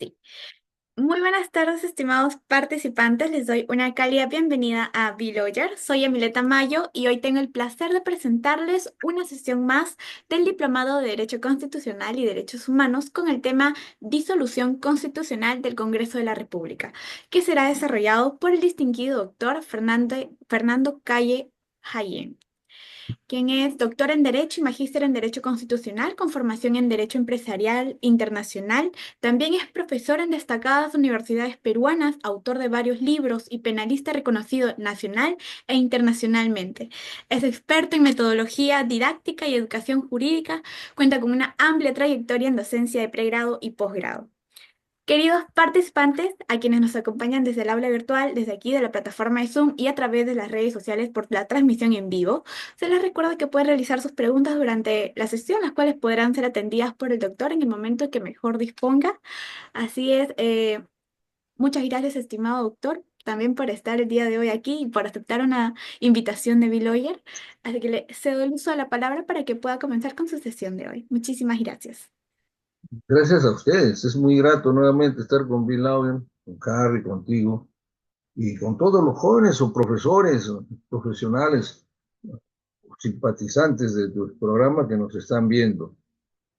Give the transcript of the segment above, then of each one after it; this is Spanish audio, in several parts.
Sí. Muy buenas tardes, estimados participantes. Les doy una cálida bienvenida a B-Lawyer. Soy Emileta Mayo y hoy tengo el placer de presentarles una sesión más del Diplomado de Derecho Constitucional y Derechos Humanos con el tema Disolución Constitucional del Congreso de la República, que será desarrollado por el distinguido doctor Fernando Calle Jayen, quien es doctor en Derecho y magíster en Derecho Constitucional con formación en Derecho Empresarial Internacional. También es profesor en destacadas universidades peruanas, autor de varios libros y penalista reconocido nacional e internacionalmente. Es experto en metodología didáctica y educación jurídica. Cuenta con una amplia trayectoria en docencia de pregrado y posgrado. Queridos participantes, a quienes nos acompañan desde el aula virtual, desde aquí de la plataforma de Zoom y a través de las redes sociales por la transmisión en vivo, se les recuerda que pueden realizar sus preguntas durante la sesión, las cuales podrán ser atendidas por el doctor en el momento que mejor disponga. Así es, muchas gracias, estimado doctor, también por estar el día de hoy aquí y por aceptar una invitación de B-Lawyer. Así que le cedo el uso de la palabra para que pueda comenzar con su sesión de hoy. Muchísimas gracias. Gracias a ustedes. Es muy grato nuevamente estar con Bill Louden, con Harry, contigo y con todos los jóvenes o profesores, o profesionales, o simpatizantes de tu programa que nos están viendo.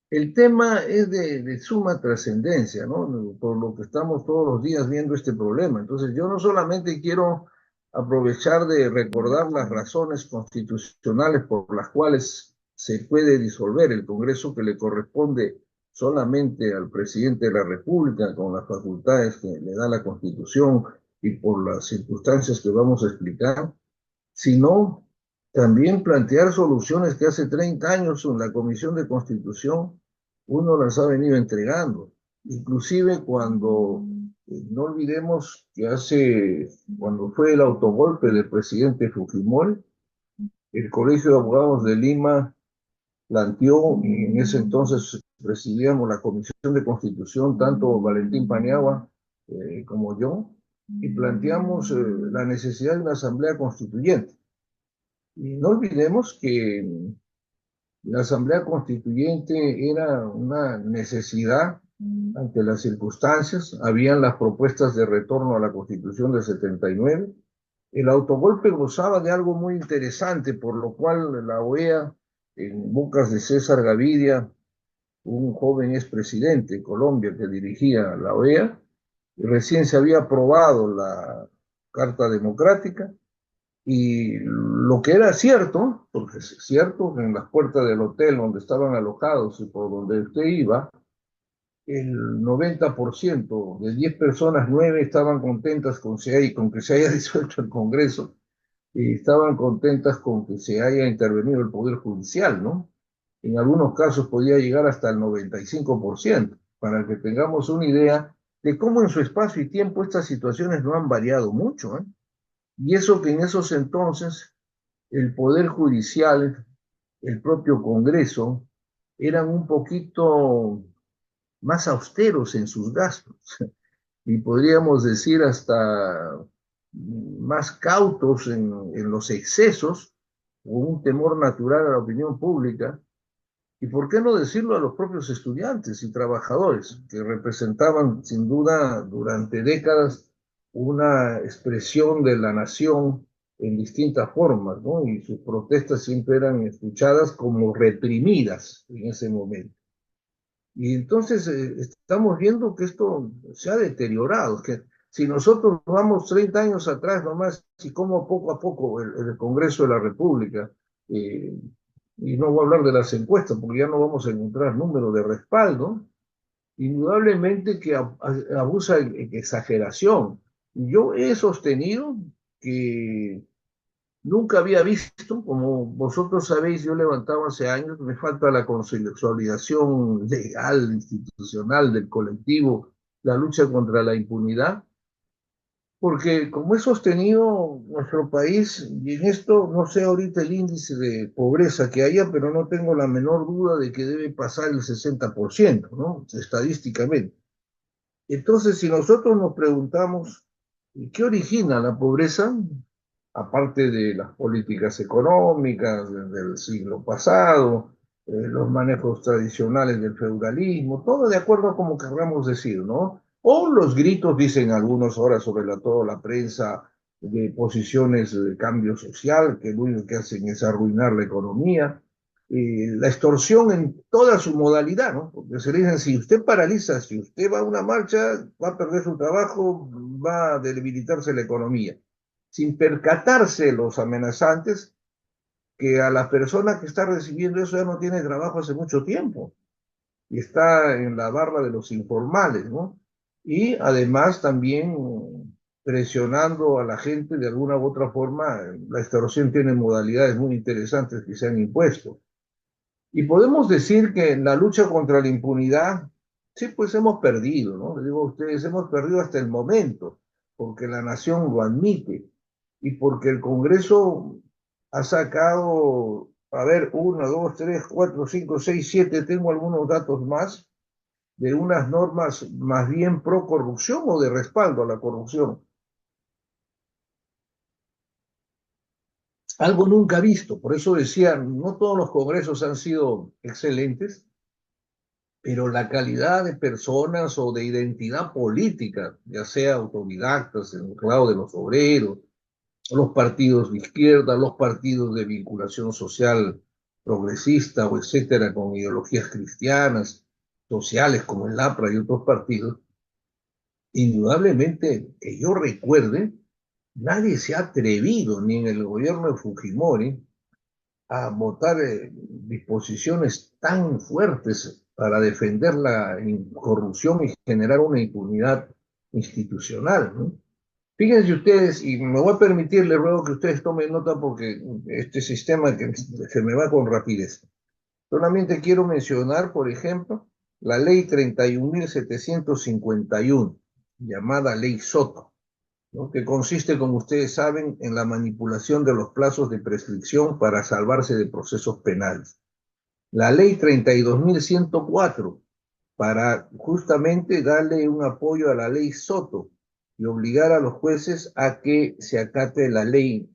El tema es de suma trascendencia, ¿no? Por lo que estamos todos los días viendo este problema. Entonces, yo no solamente quiero aprovechar de recordar las razones constitucionales por las cuales se puede disolver el Congreso que le corresponde solamente al presidente de la República con las facultades que le da la Constitución y por las circunstancias que vamos a explicar, sino también plantear soluciones que hace 30 años en la Comisión de Constitución uno las ha venido entregando. Inclusive cuando, no olvidemos que cuando fue el autogolpe del presidente Fujimori, el Colegio de Abogados de Lima planteó, y en ese entonces presidíamos la Comisión de Constitución, tanto Valentín Paniagua como yo, y planteamos la necesidad de una asamblea constituyente. Y no olvidemos que la Asamblea Constituyente era una necesidad ante las circunstancias. Habían las propuestas de retorno a la Constitución del 79. El autogolpe gozaba de algo muy interesante, por lo cual la OEA, en bocas de César Gaviria, un joven expresidente de Colombia que dirigía la OEA, recién se había aprobado la Carta Democrática, y lo que era cierto, porque es cierto que en las puertas del hotel donde estaban alojados y por donde usted iba, el 90% de 10 personas, 9 estaban contentas con que se haya disuelto el Congreso y estaban contentas con que se haya intervenido el Poder Judicial, ¿no? En algunos casos podía llegar hasta el 95%, para que tengamos una idea de cómo en su espacio y tiempo estas situaciones no han variado mucho, ¿eh? Y eso que en esos entonces el Poder Judicial, el propio Congreso, eran un poquito más austeros en sus gastos y podríamos decir hasta más cautos en los excesos, o un temor natural a la opinión pública, y por qué no decirlo a los propios estudiantes y trabajadores, que representaban sin duda durante décadas una expresión de la nación en distintas formas, ¿no? Y sus protestas siempre eran escuchadas como reprimidas en ese momento. Y entonces estamos viendo que esto se ha deteriorado, que si nosotros vamos 30 años atrás nomás y cómo poco a poco el Congreso de la República, eh, y no voy a hablar de las encuestas porque ya no vamos a encontrar números de respaldo, indudablemente que abusa en exageración. Yo he sostenido que nunca había visto, como vosotros sabéis, yo levantaba hace años, me falta la consolidación legal, institucional del colectivo, la lucha contra la impunidad, porque como he sostenido nuestro país, y en esto no sé ahorita el índice de pobreza que haya, pero no tengo la menor duda de que debe pasar el 60%, ¿no? Estadísticamente. Entonces, si nosotros nos preguntamos, ¿qué origina la pobreza? Aparte de las políticas económicas del siglo pasado, los manejos tradicionales del feudalismo, todo de acuerdo a como querramos decir, ¿no? O los gritos, dicen algunos ahora, sobre todo la prensa, de posiciones de cambio social, que lo único que hacen es arruinar la economía. La extorsión en toda su modalidad, ¿no? Porque se le dicen, si usted paraliza, si usted va a una marcha, va a perder su trabajo, va a debilitarse la economía. Sin percatarse los amenazantes que a la persona que está recibiendo eso ya no tiene trabajo hace mucho tiempo y está en la barra de los informales, ¿no? Y además también presionando a la gente de alguna u otra forma. La extorsión tiene modalidades muy interesantes que se han impuesto. Y podemos decir que en la lucha contra la impunidad, sí, pues hemos perdido, ¿no? Les digo a ustedes, hemos perdido hasta el momento, porque la nación lo admite y porque el Congreso ha sacado, a ver, uno, dos, tres, cuatro, cinco, seis, siete, tengo algunos datos más, de unas normas más bien pro corrupción o de respaldo a la corrupción. Algo nunca visto, por eso decía, no todos los congresos han sido excelentes, pero la calidad de personas o de identidad política, ya sea autodidactas en el lado de los obreros, los partidos de izquierda, los partidos de vinculación social progresista o etcétera, con ideologías cristianas, sociales como el APRA y otros partidos, indudablemente que yo recuerde, nadie se ha atrevido, ni en el gobierno de Fujimori, a votar disposiciones tan fuertes para defender la corrupción y generar una impunidad institucional, ¿no? Fíjense ustedes, y me voy a permitir, les ruego que ustedes tomen nota porque este sistema que se me va con rapidez. Solamente quiero mencionar, por ejemplo, la ley 31.751, llamada Ley Soto, ¿no? Que consiste, como ustedes saben, en la manipulación de los plazos de prescripción para salvarse de procesos penales. La ley 32.104, para justamente darle un apoyo a la ley Soto y obligar a los jueces a que se acate la ley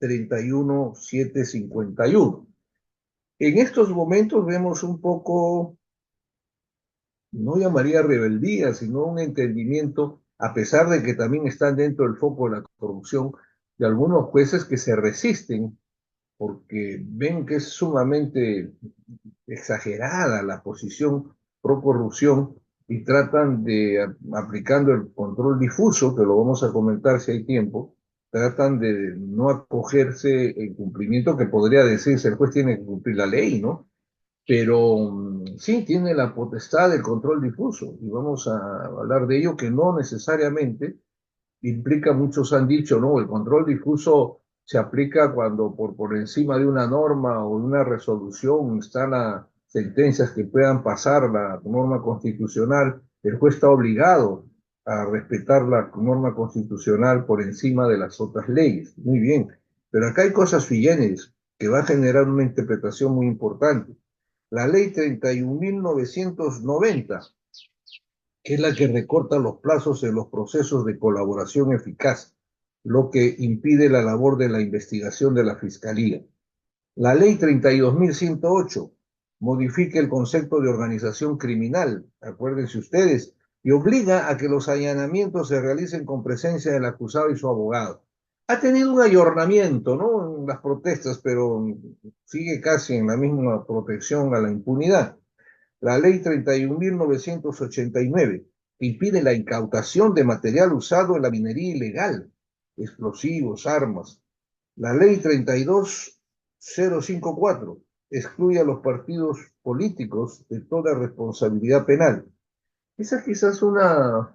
31.751. En estos momentos vemos un poco, no llamaría rebeldía, sino un entendimiento, a pesar de que también están dentro del foco de la corrupción, de algunos jueces que se resisten porque ven que es sumamente exagerada la posición pro corrupción y tratan de, aplicando el control difuso, que lo vamos a comentar si hay tiempo, tratan de no acogerse en cumplimiento, que podría decirse el juez tiene que cumplir la ley, ¿no? Pero sí tiene la potestad del control difuso y vamos a hablar de ello, que no necesariamente implica, muchos han dicho, ¿no? El control difuso se aplica cuando por encima de una norma o de una resolución están las sentencias que puedan pasar la norma constitucional. El juez está obligado a respetar la norma constitucional por encima de las otras leyes. Muy bien, pero acá hay cosas sui generis que va a generar una interpretación muy importante. La ley 31.990, que es la que recorta los plazos en los procesos de colaboración eficaz, lo que impide la labor de la investigación de la Fiscalía. La ley 32.108 modifica el concepto de organización criminal, acuérdense ustedes, y obliga a que los allanamientos se realicen con presencia del acusado y su abogado. Ha tenido un ayornamiento, ¿no?, en las protestas, pero sigue casi en la misma protección a la impunidad. La ley 31.989 impide la incautación de material usado en la minería ilegal, explosivos, armas. La ley 32.054 excluye a los partidos políticos de toda responsabilidad penal. Esa es quizás una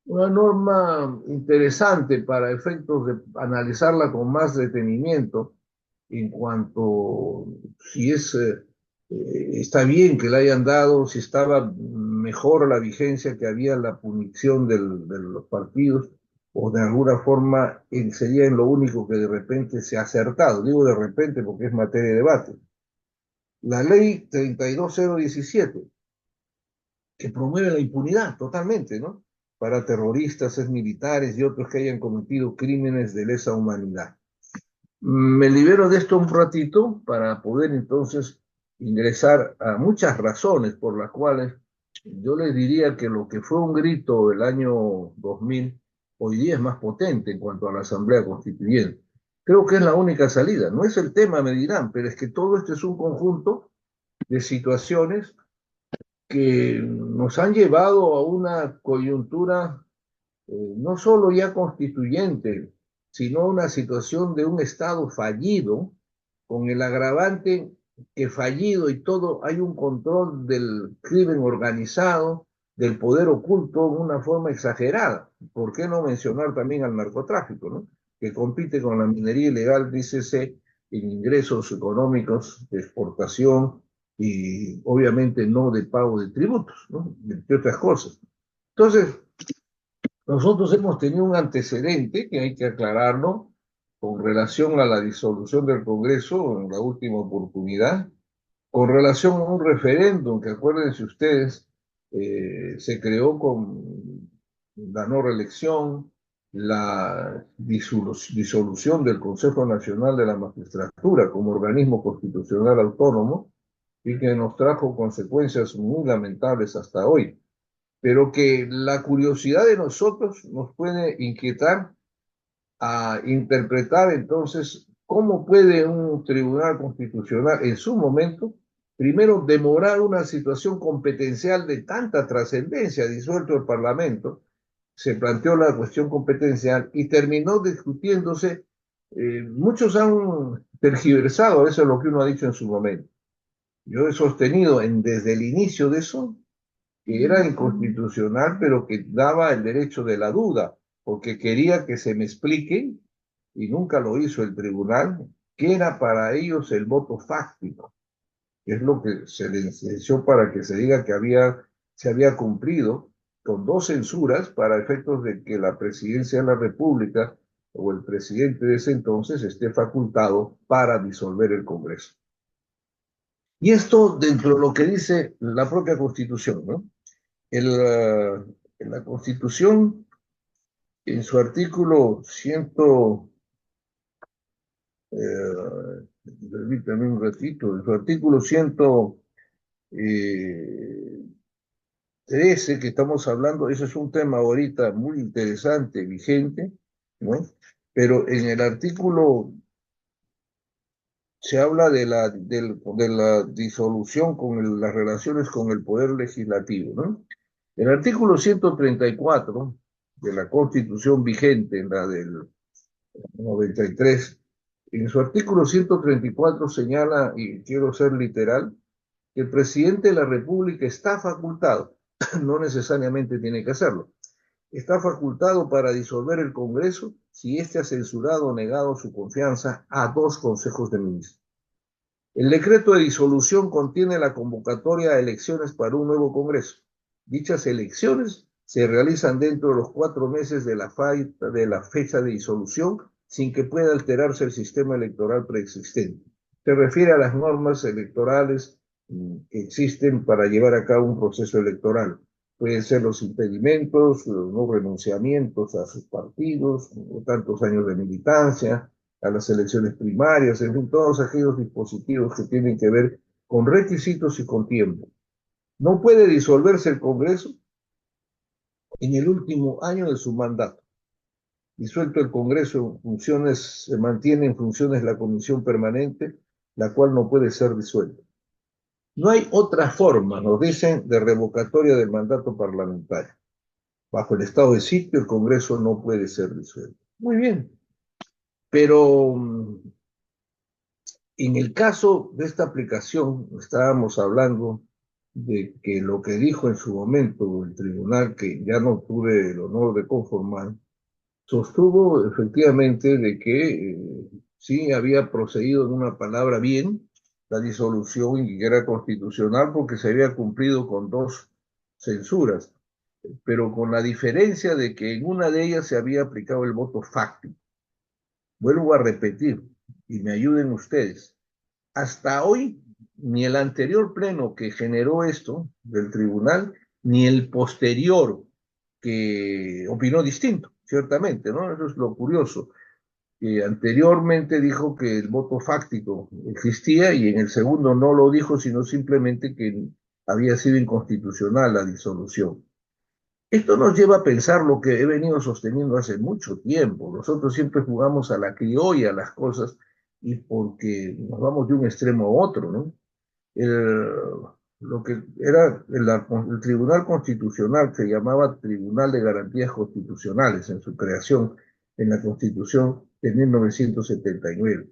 norma interesante para efectos de analizarla con más detenimiento en cuanto si está bien que la hayan dado, si estaba mejor la vigencia que había la punición de los partidos, o de alguna forma sería en lo único que de repente se ha acertado. Digo de repente porque es materia de debate. La ley 32.017, que promueve la impunidad totalmente, ¿no? Para terroristas, militares y otros que hayan cometido crímenes de lesa humanidad. Me libero de esto un ratito para poder entonces ingresar a muchas razones por las cuales yo les diría que lo que fue un grito el año 2000, hoy día es más potente en cuanto a la Asamblea Constituyente. Creo que es la única salida. No es el tema, me dirán, pero es que todo esto es un conjunto de situaciones que nos han llevado a una coyuntura no solo ya constituyente, sino una situación de un Estado fallido, con el agravante que fallido y todo hay un control del crimen organizado, del poder oculto en una forma exagerada. ¿Por qué no mencionar también al narcotráfico, ¿no? Que compite con la minería ilegal, dícese, en ingresos económicos de exportación y obviamente no de pago de tributos, ¿no? Entre otras cosas. Entonces, nosotros hemos tenido un antecedente que hay que aclararlo con relación a la disolución del Congreso en la última oportunidad, con relación a un referéndum que acuérdense ustedes, se creó con la no reelección, la disolución del Consejo Nacional de la Magistratura como organismo constitucional autónomo y que nos trajo consecuencias muy lamentables hasta hoy, pero que la curiosidad de nosotros nos puede inquietar a interpretar entonces cómo puede un tribunal constitucional en su momento, primero, demorar una situación competencial de tanta trascendencia, disuelto el Parlamento, se planteó la cuestión competencial y terminó discutiéndose, muchos han tergiversado, eso es lo que uno ha dicho en su momento. Yo he sostenido desde el inicio de eso que era Ujú. inconstitucional, pero que daba el derecho de la duda, porque quería que se me explique, y nunca lo hizo el tribunal, qué era para ellos el voto fáctico, que es lo que se licenció para que se diga que se había cumplido con dos censuras para efectos de que la presidencia de la República o el presidente de ese entonces esté facultado para disolver el Congreso. Y esto dentro de lo que dice la propia Constitución, ¿no? En la Constitución, en su artículo 100, permítame un ratito, en su artículo 113 que estamos hablando, eso es un tema ahorita muy interesante, vigente, ¿no? Pero en el artículo se habla de la disolución con las relaciones con el poder legislativo, ¿no? El artículo 134 de la Constitución vigente, la del 93, en su artículo 134 señala, y quiero ser literal, que el presidente de la República está facultado, no necesariamente tiene que hacerlo, está facultado para disolver el Congreso si éste ha censurado o negado su confianza a dos consejos de ministros. El decreto de disolución contiene la convocatoria a elecciones para un nuevo Congreso. Dichas elecciones se realizan dentro de los 4 meses de la fecha de disolución sin que pueda alterarse el sistema electoral preexistente. Se refiere a las normas electorales que existen para llevar a cabo un proceso electoral. Pueden ser los impedimentos, los no renunciamientos a sus partidos, o tantos años de militancia, a las elecciones primarias, en fin, todos aquellos dispositivos que tienen que ver con requisitos y con tiempo. No puede disolverse el Congreso en el último año de su mandato. Disuelto el Congreso en funciones, se mantiene en funciones la comisión permanente, la cual no puede ser disuelta. No hay otra forma, nos dicen, de revocatoria del mandato parlamentario. Bajo el estado de sitio, el Congreso no puede ser disuelto. Muy bien, pero en el caso de esta aplicación, estábamos hablando de que lo que dijo en su momento el tribunal, que ya no tuve el honor de conformar, sostuvo efectivamente de que sí había procedido en una palabra bien la disolución y que era constitucional porque se había cumplido con dos censuras, pero con la diferencia de que en una de ellas se había aplicado el voto fáctico. Vuelvo a repetir, y me ayuden ustedes. Hasta hoy, ni el anterior pleno que generó esto del tribunal, ni el posterior que opinó distinto, ciertamente, ¿no? Eso es lo curioso. Que anteriormente dijo que el voto fáctico existía y en el segundo no lo dijo, sino simplemente que había sido inconstitucional la disolución. Esto nos lleva a pensar lo que he venido sosteniendo hace mucho tiempo. Nosotros siempre jugamos a la criolla las cosas y porque nos vamos de un extremo a otro, ¿no? El- lo que era el Tribunal Constitucional, que se llamaba Tribunal de Garantías Constitucionales en su creación en la Constitución de 1979.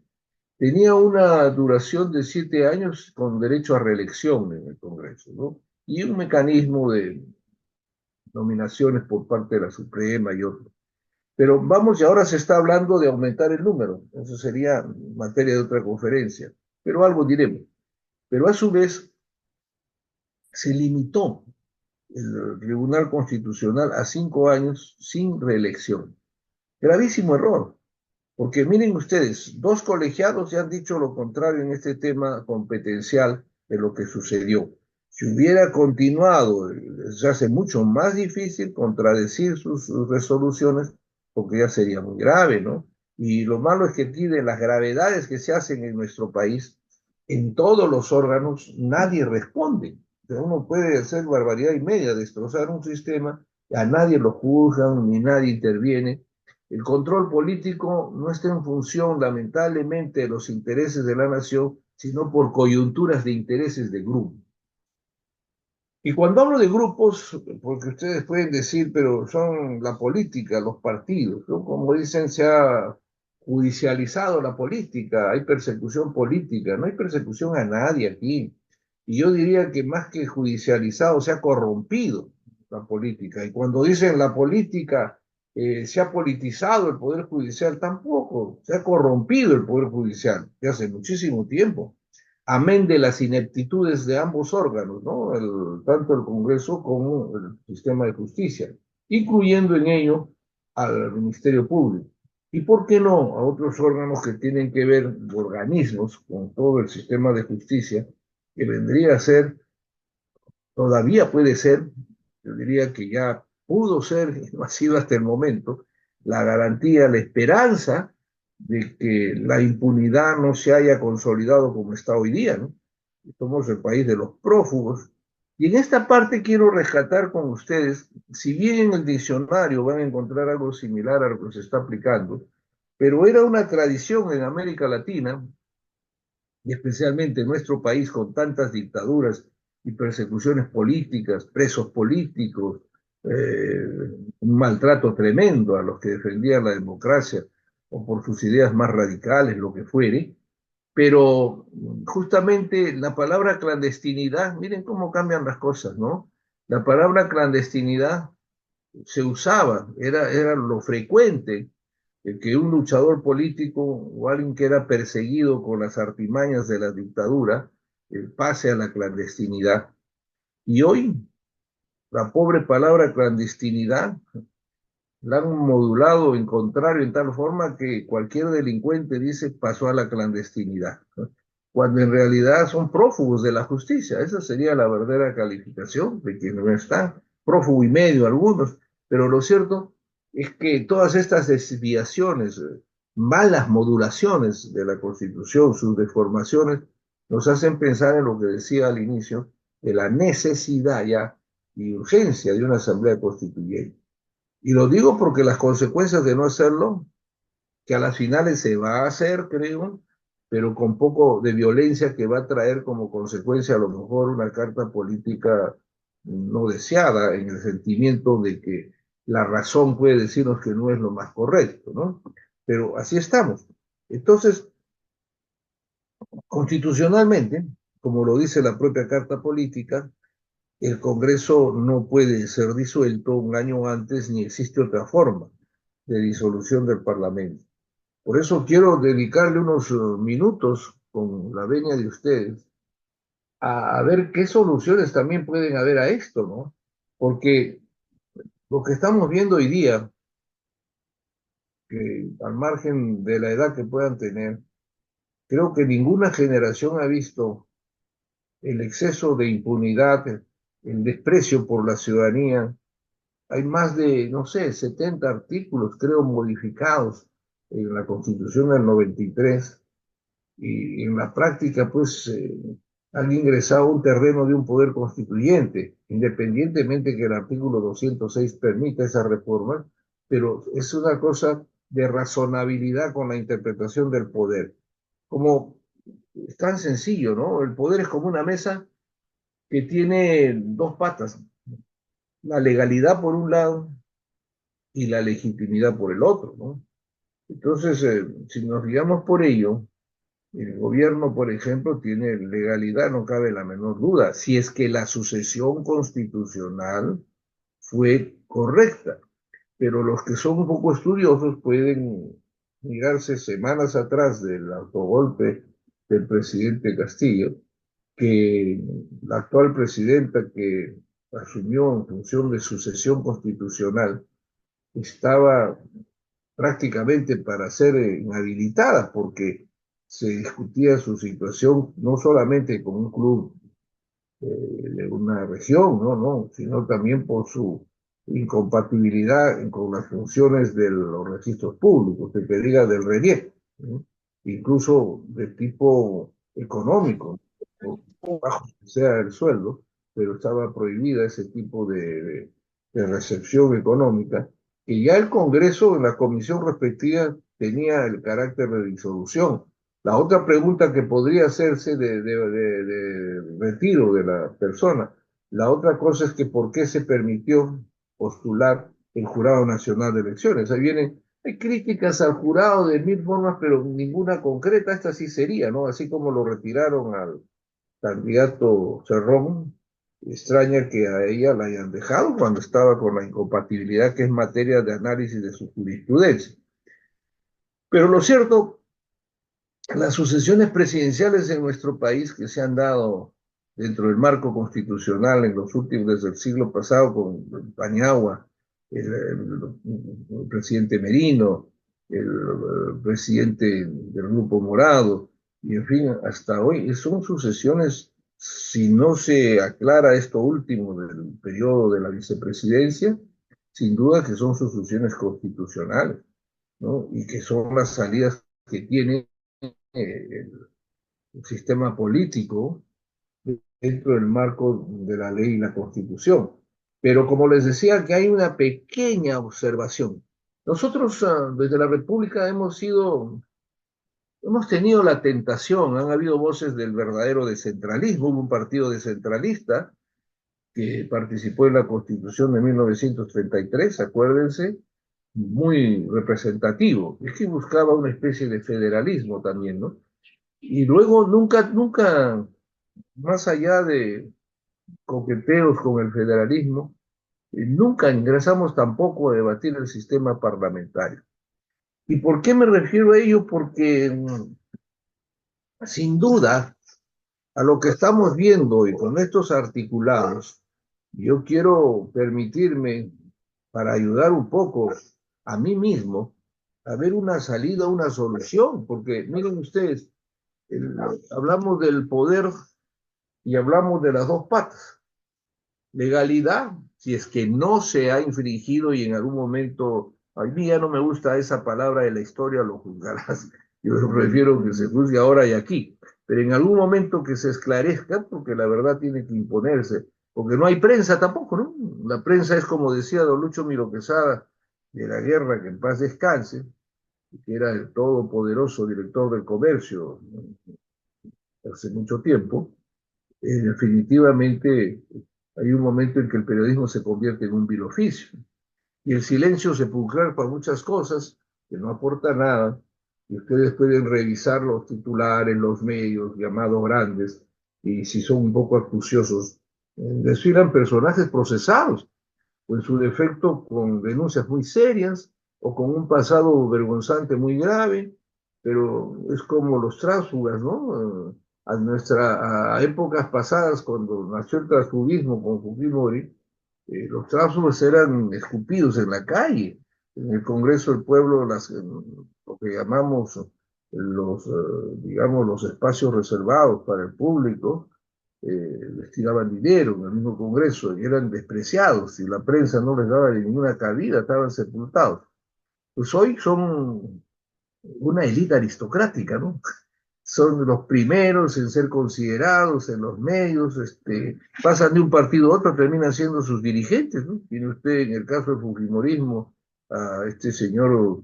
Tenía una duración de 7 años con derecho a reelección en el Congreso, ¿no? Y un mecanismo de nominaciones por parte de la Suprema y otros. Pero vamos, y ahora se está hablando de aumentar el número. Eso sería materia de otra conferencia. Pero algo diremos. Pero a su vez se limitó el Tribunal Constitucional a 5 años sin reelección. Gravísimo error, porque miren ustedes, dos colegiados ya han dicho lo contrario en este tema competencial de lo que sucedió. Si hubiera continuado, se hace mucho más difícil contradecir sus resoluciones, porque ya sería muy grave, ¿no? Y lo malo es que tiene las gravedades que se hacen en nuestro país, en todos los órganos, nadie responde. O sea, uno puede hacer barbaridad y media, destrozar un sistema, a nadie lo juzgan, ni nadie interviene. El control político no está en función, lamentablemente, de los intereses de la nación, sino por coyunturas de intereses de grupo. Y cuando hablo de grupos, porque ustedes pueden decir, pero son la política, los partidos, ¿no? Como dicen, se ha judicializado la política, hay persecución política, no hay persecución a nadie aquí. Y yo diría que más que judicializado, se ha corrompido la política. Y cuando dicen la política se ha politizado el Poder Judicial, tampoco, se ha corrompido el Poder Judicial, ya hace muchísimo tiempo, amén de las ineptitudes de ambos órganos, ¿no? Tanto el Congreso como el sistema de justicia, incluyendo en ello al Ministerio Público. ¿Y por qué no a otros órganos que tienen que ver, organismos, con todo el sistema de justicia, que vendría a ser, todavía puede ser, yo diría que ya pudo ser, y no ha sido hasta el momento, la garantía, la esperanza de que la impunidad no se haya consolidado como está hoy día, ¿no? Somos el país de los prófugos. Y en esta parte quiero rescatar con ustedes, si bien en el diccionario van a encontrar algo similar a lo que se está aplicando, pero era una tradición en América Latina, y especialmente en nuestro país con tantas dictaduras y persecuciones políticas, presos políticos, eh, un maltrato tremendo a los que defendían la democracia o por sus ideas más radicales, lo que fuere, pero justamente la palabra clandestinidad, miren cómo cambian las cosas, ¿no? La palabra clandestinidad se usaba, era lo frecuente, que un luchador político o alguien que era perseguido con las artimañas de la dictadura pase a la clandestinidad. Y hoy la pobre palabra clandestinidad la han modulado en contrario en tal forma que cualquier delincuente dice pasó a la clandestinidad, ¿no? Cuando en realidad son prófugos de la justicia. Esa sería la verdadera calificación de quienes no están, prófugo y medio algunos, pero lo cierto es que todas estas desviaciones, malas modulaciones de la Constitución, sus deformaciones, nos hacen pensar en lo que decía al inicio, de la necesidad ya y urgencia de una asamblea constituyente. Y lo digo porque las consecuencias de no hacerlo, que a las finales se va a hacer, creo, pero con poco de violencia que va a traer como consecuencia a lo mejor una carta política no deseada, en el sentimiento de que la razón puede decirnos que no es lo más correcto, ¿no? Pero así estamos. Entonces, constitucionalmente, como lo dice la propia carta política, el Congreso no puede ser disuelto un año antes ni existe otra forma de disolución del Parlamento. Por eso quiero dedicarle unos minutos con la venia de ustedes a ver qué soluciones también pueden haber a esto, ¿no? Porque lo que estamos viendo hoy día, que al margen de la edad que puedan tener, creo que ninguna generación ha visto el exceso de impunidad, el desprecio por la ciudadanía. Hay más de, no sé, 70 artículos, creo, modificados en la Constitución del 93 y en la práctica, pues, han ingresado a un terreno de un poder constituyente, independientemente que el artículo 206 permita esa reforma, pero es una cosa de razonabilidad con la interpretación del poder. Como es tan sencillo, ¿no? El poder es como una mesa que tiene dos patas, la legalidad por un lado y la legitimidad por el otro, ¿no? Entonces, si nos guiamos por ello, el gobierno, por ejemplo, tiene legalidad, no cabe la menor duda, si es que la sucesión constitucional fue correcta. Pero los que son un poco estudiosos pueden mirarse semanas atrás del autogolpe del presidente Castillo, que la actual presidenta que asumió en función de sucesión constitucional estaba prácticamente para ser inhabilitada porque se discutía su situación no solamente con un club de una región, no, sino también por su incompatibilidad con las funciones de los registros públicos, que diga del RENIEC, ¿no? Incluso de tipo económico, por bajo que sea el sueldo, pero estaba prohibida ese tipo de recepción económica, y ya el Congreso en la comisión respectiva tenía el carácter de disolución. La otra pregunta que podría hacerse de retiro de la persona, la otra cosa es que por qué se permitió postular el Jurado Nacional de Elecciones. Ahí vienen, hay críticas al jurado de mil formas, pero ninguna concreta, esta sí sería, ¿no? Así como lo retiraron al candidato Cerrón, extraña que a ella la hayan dejado cuando estaba con la incompatibilidad que es materia de análisis de su jurisprudencia. Pero lo cierto, las sucesiones presidenciales en nuestro país que se han dado dentro del marco constitucional en los últimos, desde el siglo pasado, con Paniagua, el presidente Merino, el presidente del Grupo Morado, y en fin, hasta hoy, son sucesiones, si no se aclara esto último del periodo de la vicepresidencia, sin duda que son sucesiones constitucionales, ¿no? Y que son las salidas que tiene el sistema político dentro del marco de la ley y la constitución. Pero como les decía, que hay una pequeña observación. Nosotros desde la República hemos tenido la tentación, han habido voces del verdadero descentralismo, hubo un partido descentralista que participó en la Constitución de 1933, acuérdense, muy representativo, es que buscaba una especie de federalismo también, ¿no? Y luego nunca, más allá de coqueteos con el federalismo, nunca ingresamos tampoco a debatir el sistema parlamentario. ¿Y por qué me refiero a ello? Porque sin duda a lo que estamos viendo y con estos articulados, yo quiero permitirme, para ayudar un poco a mí mismo, a ver una salida, una solución, porque miren ustedes, el, hablamos del poder y hablamos de las dos patas. Legalidad, si es que no se ha infringido y en algún momento, a mí ya no me gusta esa palabra de la historia, lo juzgarás. Yo prefiero que se juzgue ahora y aquí, pero en algún momento que se esclarezca, porque la verdad tiene que imponerse, porque no hay prensa tampoco, ¿no? La prensa es como decía don Lucho Miro Quesada de la guerra, que en paz descanse, que era el todopoderoso director del comercio, ¿no? Hace mucho tiempo, definitivamente hay un momento en que el periodismo se convierte en un vil oficio y el silencio sepulcral para muchas cosas que no aporta nada. Y ustedes pueden revisar los titulares, los medios llamados grandes, y si son un poco acuciosos, desfilan personajes procesados, o en su defecto con denuncias muy serias, o con un pasado vergonzante muy grave, pero es como los tránsfugas, ¿no? A épocas pasadas, cuando nació el transfugismo con Fujimori, los tránsfugas eran escupidos en la calle. En el Congreso del Pueblo, lo que llamamos digamos, los espacios reservados para el público, les tiraban dinero en el mismo Congreso y eran despreciados. Y la prensa no les daba ninguna cabida, estaban sepultados. Pues hoy son una élite aristocrática, ¿no? son los primeros en ser considerados en los medios, pasan de un partido a otro, terminan siendo sus dirigentes, ¿no? Tiene usted en el caso del Fujimorismo a este señor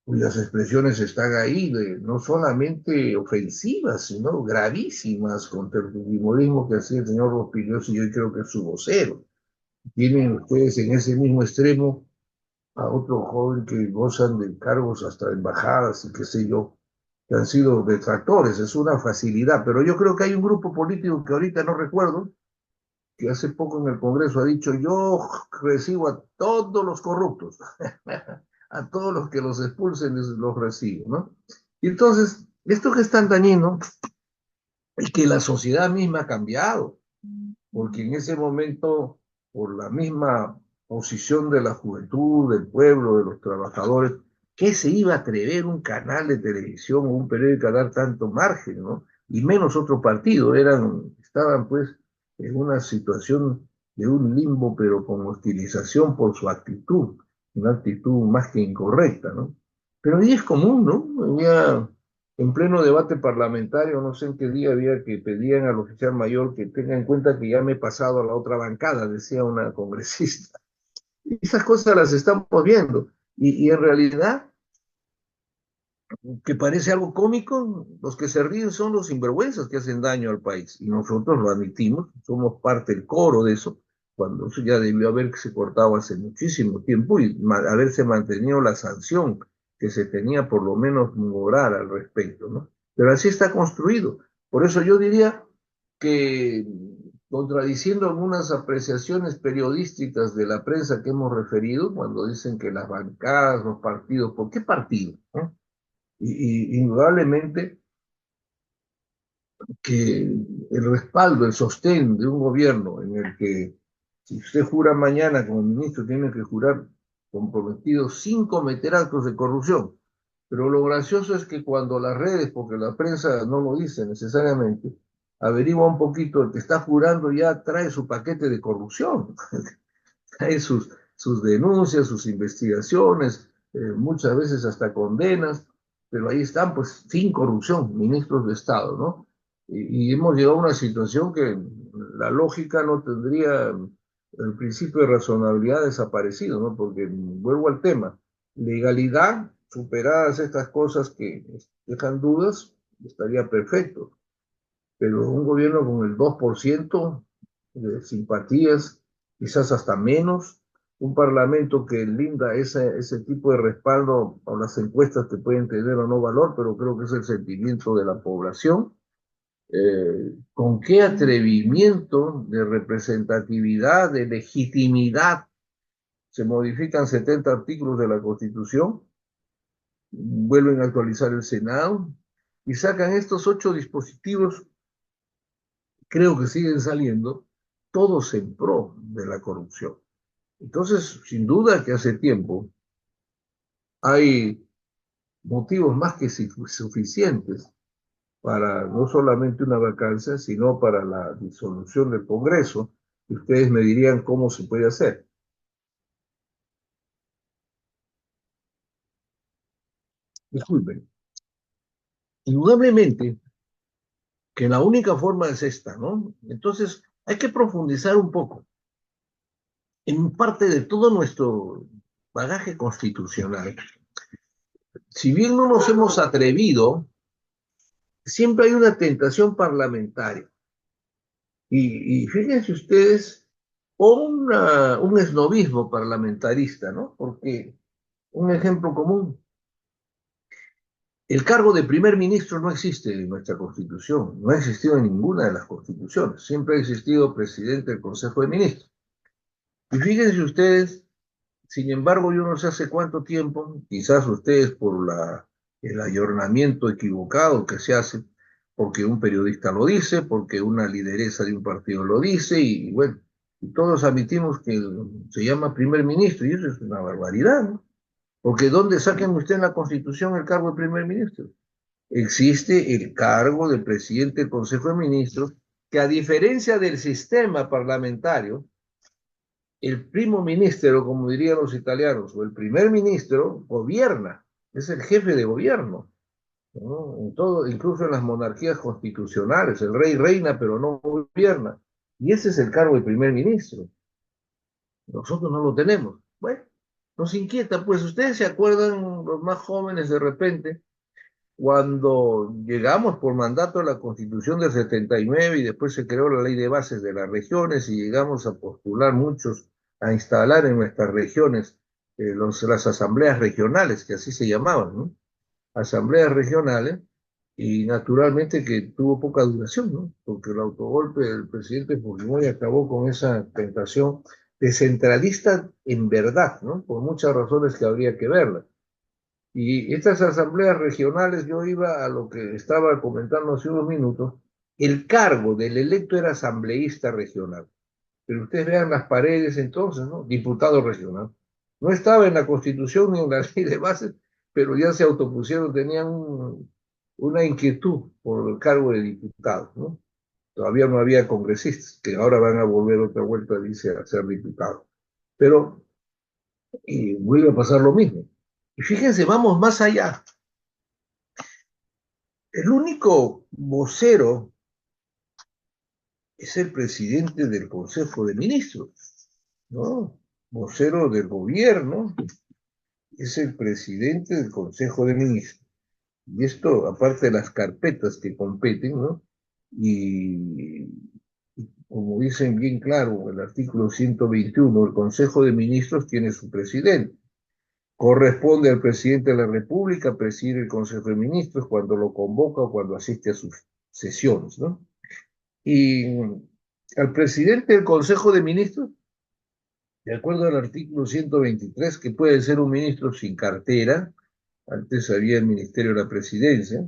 cuyas expresiones están ahí, no solamente ofensivas, sino gravísimas contra el fujimorismo que hacía el señor Rospigliosi, y yo creo que es su vocero. Tienen ustedes en ese mismo extremo a otro joven que gozan de cargos hasta de embajadas y qué sé yo, que han sido detractores, es una facilidad, pero yo creo que hay un grupo político que ahorita no recuerdo, que hace poco en el Congreso ha dicho, yo recibo a todos los corruptos, a todos los que los expulsen los recibo, ¿no? Y entonces, esto que es tan dañino es que la sociedad misma ha cambiado, porque en ese momento, por la misma posición de la juventud, del pueblo, de los trabajadores, ¿qué se iba a atrever un canal de televisión o un periódico a dar tanto margen, ¿no? Y menos otro partido, estaban pues en una situación de un limbo, pero con hostilización por su actitud, una actitud más que incorrecta, ¿no? Pero ahí es común, ¿no? Ya en pleno debate parlamentario, no sé en qué día había que pedían al oficial mayor que tenga en cuenta que ya me he pasado a la otra bancada, decía una congresista. Y esas cosas las estamos viendo. Y en realidad, que parece algo cómico, los que se ríen son los sinvergüenzas que hacen daño al país. Y nosotros lo admitimos, somos parte del coro de eso, cuando eso ya debió haberse cortado hace muchísimo tiempo y haberse mantenido la sanción que se tenía por lo menos moral al respecto, ¿no? Pero así está construido. Por eso yo diría que, contradiciendo algunas apreciaciones periodísticas de la prensa que hemos referido, cuando dicen que las bancadas, los partidos, ¿por qué partido? ¿No? Y indudablemente que el respaldo, el sostén de un gobierno en el que si usted jura mañana como ministro tiene que jurar comprometido sin cometer actos de corrupción. Pero lo gracioso es que cuando las redes, porque la prensa no lo dice necesariamente, averigua un poquito, el que está jurando ya trae su paquete de corrupción, trae sus denuncias, sus investigaciones, muchas veces hasta condenas, pero ahí están, pues, sin corrupción, ministros de Estado, ¿no? Y hemos llegado a una situación que la lógica no tendría, el principio de razonabilidad desaparecido, ¿no? Porque vuelvo al tema, legalidad, superadas estas cosas que dejan dudas, estaría perfecto, pero un gobierno con el 2% de simpatías, quizás hasta menos, un parlamento que linda ese tipo de respaldo a las encuestas que pueden tener o no valor, pero creo que es el sentimiento de la población. ¿Con qué atrevimiento de representatividad, de legitimidad se modifican 70 artículos de la Constitución? Vuelven a actualizar el Senado y sacan estos 8 dispositivos, creo que siguen saliendo, todos en pro de la corrupción. Entonces, sin duda que hace tiempo hay motivos más que suficientes para no solamente una vacancia, sino para la disolución del Congreso. Y ustedes me dirían cómo se puede hacer. Disculpen. Indudablemente que la única forma es esta, ¿no? Entonces, hay que profundizar un poco en parte de todo nuestro bagaje constitucional. Si bien no nos hemos atrevido, siempre hay una tentación parlamentaria. Y fíjense ustedes, un esnobismo parlamentarista, ¿no? Porque un ejemplo común, el cargo de primer ministro no existe en nuestra constitución, no ha existido en ninguna de las constituciones, siempre ha existido presidente del Consejo de Ministros. Y fíjense ustedes, sin embargo, yo no sé hace cuánto tiempo, quizás ustedes por el ayornamiento equivocado que se hace, porque un periodista lo dice, porque una lideresa de un partido lo dice, y bueno, y todos admitimos que se llama primer ministro, y eso es una barbaridad, ¿no? Porque ¿dónde sacan usted en la Constitución el cargo de primer ministro? Existe el cargo de presidente del Consejo de Ministros, que a diferencia del sistema parlamentario, el primo ministro, como dirían los italianos, o el primer ministro, gobierna, es el jefe de gobierno. ¿no? En todo, incluso en las monarquías constitucionales, el rey reina pero no gobierna. Y ese es el cargo de primer ministro. Nosotros no lo tenemos. Bueno, nos inquieta, pues ustedes se acuerdan, los más jóvenes de repente, cuando llegamos por mandato a la Constitución del 79 y después se creó la Ley de Bases de las Regiones y llegamos a postular muchos a instalar en nuestras regiones las asambleas regionales, que así se llamaban, ¿no? Asambleas regionales, y naturalmente que tuvo poca duración, ¿no? Porque el autogolpe del presidente Fujimori acabó con esa tentación de centralista en verdad, ¿no? Por muchas razones que habría que verlas. Y estas asambleas regionales, yo iba a lo que estaba comentando hace unos minutos, el cargo del electo era asambleísta regional. Pero ustedes vean las paredes entonces, ¿no? Diputado regional. No estaba en la Constitución ni en la ley de bases, pero ya se autopusieron, tenían una inquietud por el cargo de diputado, ¿no? Todavía no había congresistas, que ahora van a volver otra vuelta, dice, a ser diputados. Pero vuelve a pasar lo mismo. Y fíjense, vamos más allá. El único vocero es el presidente del Consejo de Ministros, ¿no? Vocero del gobierno es el presidente del Consejo de Ministros. Y esto, aparte de las carpetas que competen, ¿no? Y, y como dicen bien claro el artículo 121, el Consejo de Ministros tiene su presidente. Corresponde al presidente de la República presidir el Consejo de Ministros cuando lo convoca o cuando asiste a sus sesiones, ¿no? Y al presidente del Consejo de Ministros, de acuerdo al artículo 123, que puede ser un ministro sin cartera, antes había el Ministerio de la Presidencia,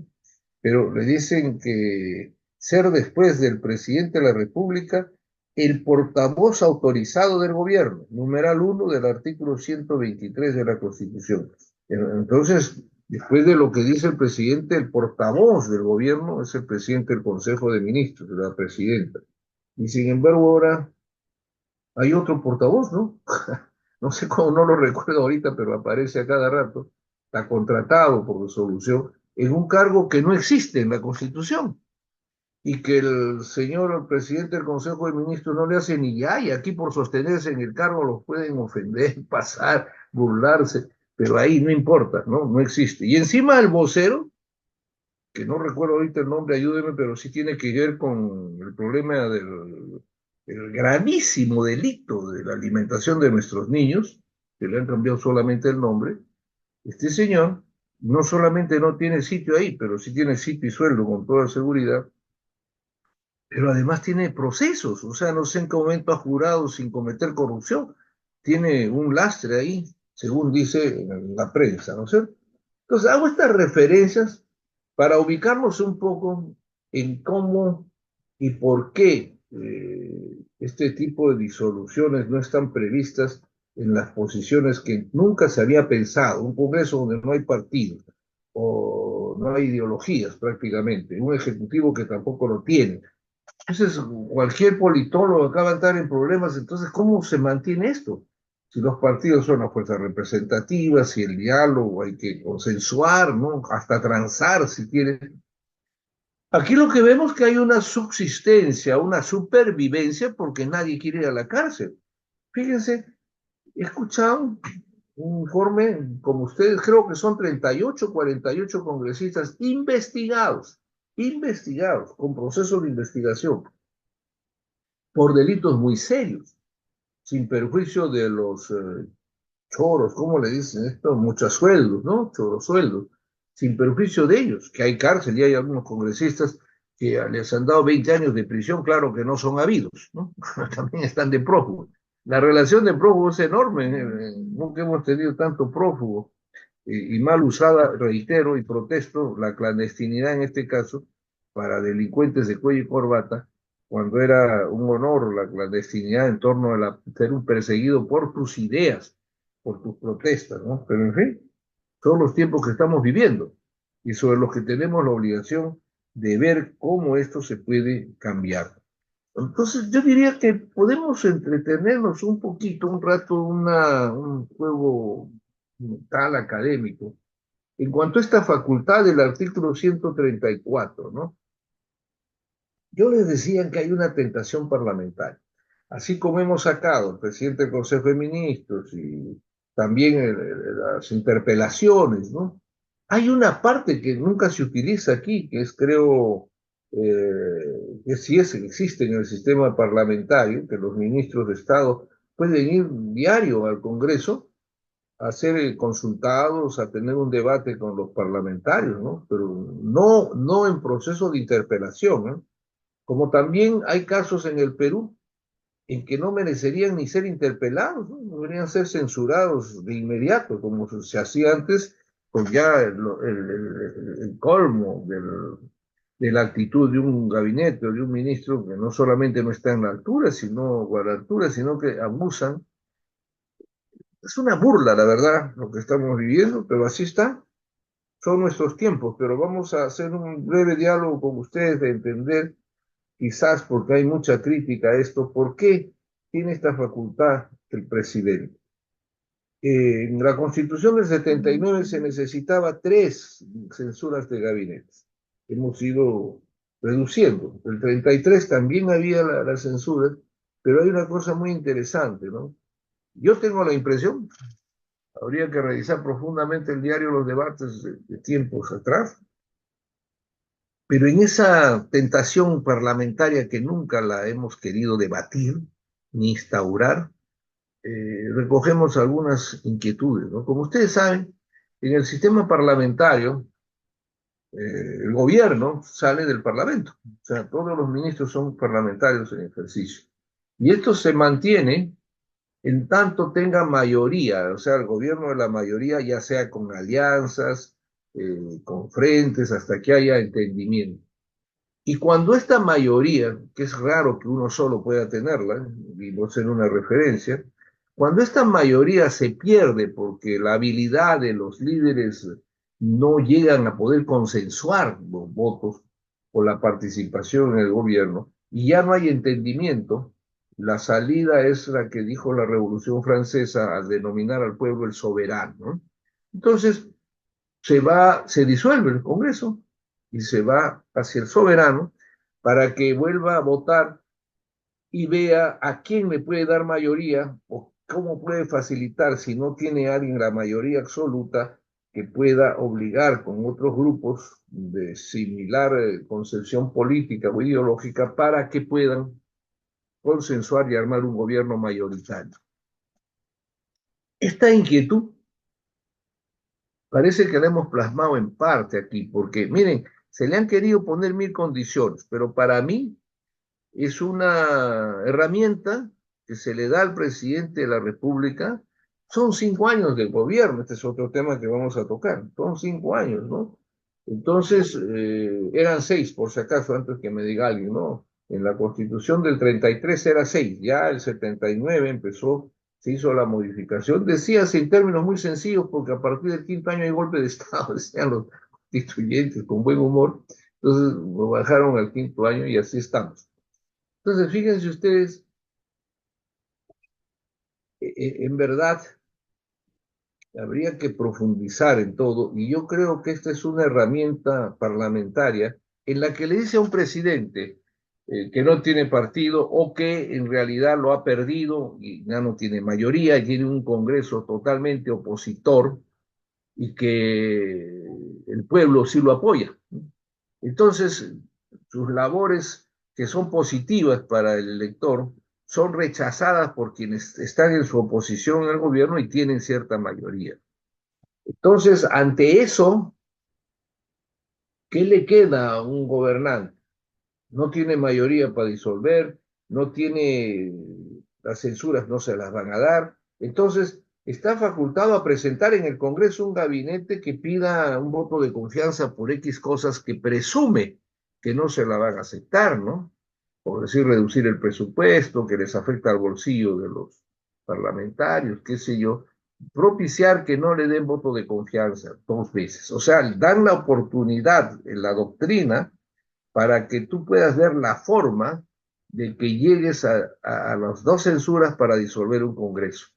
pero le dicen que ser después del presidente de la República el portavoz autorizado del gobierno, numeral 1 del artículo 123 de la Constitución. Entonces, después de lo que dice el presidente, el portavoz del gobierno es el presidente del Consejo de Ministros, de la presidenta. Y sin embargo, ahora hay otro portavoz, ¿no? No sé cómo, no lo recuerdo ahorita, pero aparece a cada rato, está contratado por resolución en un cargo que no existe en la Constitución y que el señor presidente del Consejo de Ministros no le hace ni ya, y aquí por sostenerse en el cargo los pueden ofender, pasar, burlarse, pero ahí no importa, ¿no? No existe. Y encima el vocero, que no recuerdo ahorita el nombre, ayúdeme, pero sí tiene que ver con el problema del el gravísimo delito de la alimentación de nuestros niños, que le han cambiado solamente el nombre. Este señor no solamente no tiene sitio ahí, pero sí tiene sitio y sueldo con toda seguridad, pero además tiene procesos, o sea, no sé en qué momento ha jurado sin cometer corrupción, tiene un lastre ahí, según dice en la prensa, ¿no es cierto? Entonces hago estas referencias para ubicarnos un poco en cómo y por qué este tipo de disoluciones no están previstas en las posiciones que nunca se había pensado, un Congreso donde no hay partidos o no hay ideologías prácticamente, un Ejecutivo que tampoco lo tiene. Entonces, cualquier politólogo acaba de estar en problemas. Entonces, ¿cómo se mantiene esto? Si los partidos son las fuerzas representativas, si el diálogo hay que consensuar, ¿no? Hasta transar si quieren. Aquí lo que vemos es que hay una subsistencia, una supervivencia, porque nadie quiere ir a la cárcel. Fíjense, he escuchado un informe, como ustedes, creo que son 38, 48 congresistas investigados, con procesos de investigación por delitos muy serios, sin perjuicio de los choros, ¿cómo le dicen esto? Muchos sueldos, ¿no? Choros sueldos, sin perjuicio de ellos, que hay cárcel y hay algunos congresistas que les han dado 20 años de prisión, claro que no son habidos, ¿no? También están de prófugos. La relación de prófugos es enorme, nunca hemos tenido tanto prófugo y mal usada, reitero y protesto, la clandestinidad en este caso, para delincuentes de cuello y corbata, cuando era un honor la clandestinidad en torno a ser un perseguido por tus ideas, por tus protestas, ¿no? Pero en fin, son los tiempos que estamos viviendo y sobre los que tenemos la obligación de ver cómo esto se puede cambiar. Entonces, yo diría que podemos entretenernos un poquito, un rato, un juego mental académico, En cuanto a esta facultad del artículo 134, ¿no? Yo les decía que hay una tentación parlamentaria. Así como hemos sacado el presidente del Consejo de Ministros y también las interpelaciones, ¿no? Hay una parte que nunca se utiliza aquí, que es, creo, que sí existe en el sistema parlamentario, que los ministros de Estado pueden ir diario al Congreso a ser consultados, a tener un debate con los parlamentarios, ¿no? Pero no en proceso de interpelación, ¿no? Como también hay casos en el Perú en que no merecerían ni ser interpelados, ¿no? Deberían ser censurados de inmediato, como se hacía antes, con ya el colmo de la actitud de un gabinete o de un ministro que no solamente no está en la altura, sino o a la altura, sino que abusan. Es una burla, la verdad, lo que estamos viviendo, pero así está. Son nuestros tiempos, pero vamos a hacer un breve diálogo con ustedes de entender, quizás porque hay mucha crítica a esto, ¿por qué tiene esta facultad el presidente? En la Constitución del 79 se necesitaba 3 censuras de gabinetes. Hemos ido reduciendo. El 33 también había la censura, pero hay una cosa muy interesante, ¿no? Yo tengo la impresión, habría que revisar profundamente el diario, los debates de tiempos atrás, pero en esa tentación parlamentaria que nunca la hemos querido debatir ni instaurar, recogemos algunas inquietudes, ¿no? Como ustedes saben, en el sistema parlamentario, el gobierno sale del Parlamento, o sea, todos los ministros son parlamentarios en ejercicio. Y esto se mantiene en tanto tenga mayoría, o sea, el gobierno de la mayoría, ya sea con alianzas, con frentes, hasta que haya entendimiento. Y cuando esta mayoría, que es raro que uno solo pueda tenerla, y no ser una referencia, cuando esta mayoría se pierde porque la habilidad de los líderes no llegan a poder consensuar los votos o la participación en el gobierno, y ya no hay entendimiento, la salida es la que dijo la Revolución Francesa al denominar al pueblo el soberano, ¿no? Entonces, se disuelve el Congreso y se va hacia el soberano para que vuelva a votar y vea a quién le puede dar mayoría o cómo puede facilitar, si no tiene alguien la mayoría absoluta, que pueda obligar con otros grupos de similar concepción política o ideológica para que puedan consensuar y armar un gobierno mayoritario. Esta inquietud parece que la hemos plasmado en parte aquí, porque miren, se le han querido poner 1000 condiciones, pero para mí es una herramienta que se le da al presidente de la República. Son 5 años de gobierno, este es otro tema que vamos a tocar, son 5 años, ¿no? Entonces, eran 6, por si acaso, antes que me diga alguien, ¿no? En la Constitución del 33 era 6, ya el 79 empezó, se hizo la modificación, decíase en términos muy sencillos, porque a partir del quinto año hay golpe de Estado, decían los constituyentes con buen humor, entonces lo bajaron al quinto año y así estamos. Entonces, fíjense ustedes, en verdad, habría que profundizar en todo, y yo creo que esta es una herramienta parlamentaria en la que le dice a un presidente que no tiene partido o que en realidad lo ha perdido y ya no tiene mayoría y tiene un Congreso totalmente opositor y que el pueblo sí lo apoya. Entonces, sus labores que son positivas para el elector son rechazadas por quienes están en su oposición al gobierno y tienen cierta mayoría. Entonces, ante eso, ¿qué le queda a un gobernante? No tiene mayoría para disolver, no tiene, las censuras no se las van a dar. Entonces, está facultado a presentar en el Congreso un gabinete que pida un voto de confianza por X cosas que presume que no se la van a aceptar, ¿no? Por decir, reducir el presupuesto, que les afecta al bolsillo de los parlamentarios, qué sé yo, propiciar que no le den voto de confianza 2 veces. O sea, dan la oportunidad en la doctrina para que tú puedas ver la forma de que llegues a las 2 censuras para disolver un Congreso.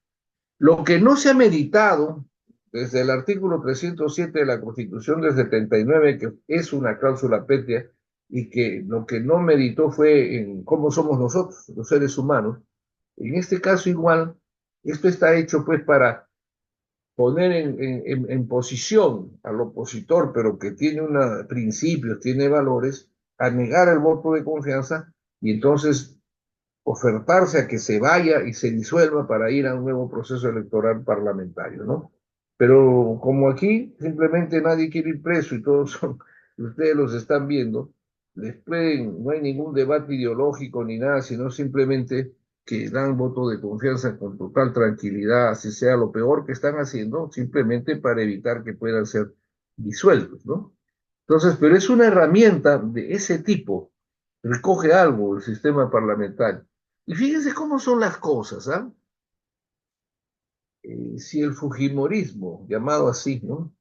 Lo que no se ha meditado, desde el artículo 307 de la Constitución del 79, que es una cláusula pétrea, y que lo que no meditó fue en cómo somos nosotros, los seres humanos. En este caso igual, esto está hecho pues para poner en posición al opositor, pero que tiene principios, tiene valores, a negar el voto de confianza y entonces ofertarse a que se vaya y se disuelva para ir a un nuevo proceso electoral parlamentario, ¿no? Pero como aquí simplemente nadie quiere ir preso y todos son, ustedes los están viendo, no hay ningún debate ideológico ni nada, sino simplemente que dan voto de confianza con total tranquilidad, así sea lo peor que están haciendo, simplemente para evitar que puedan ser disueltos, ¿no? Entonces, pero es una herramienta de ese tipo, recoge algo el sistema parlamentario. Y fíjense cómo son las cosas, ¿ah? Si el Fujimorismo, llamado así, ¿no?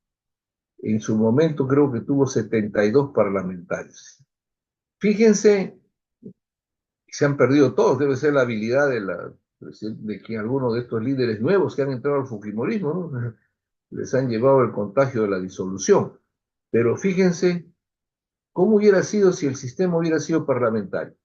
En su momento creo que tuvo 72 parlamentarios. Fíjense, se han perdido todos, debe ser la habilidad de que algunos de estos líderes nuevos que han entrado al Fujimorismo, ¿no? Les han llevado el contagio de la disolución. Pero fíjense cómo hubiera sido si el sistema hubiera sido parlamentario.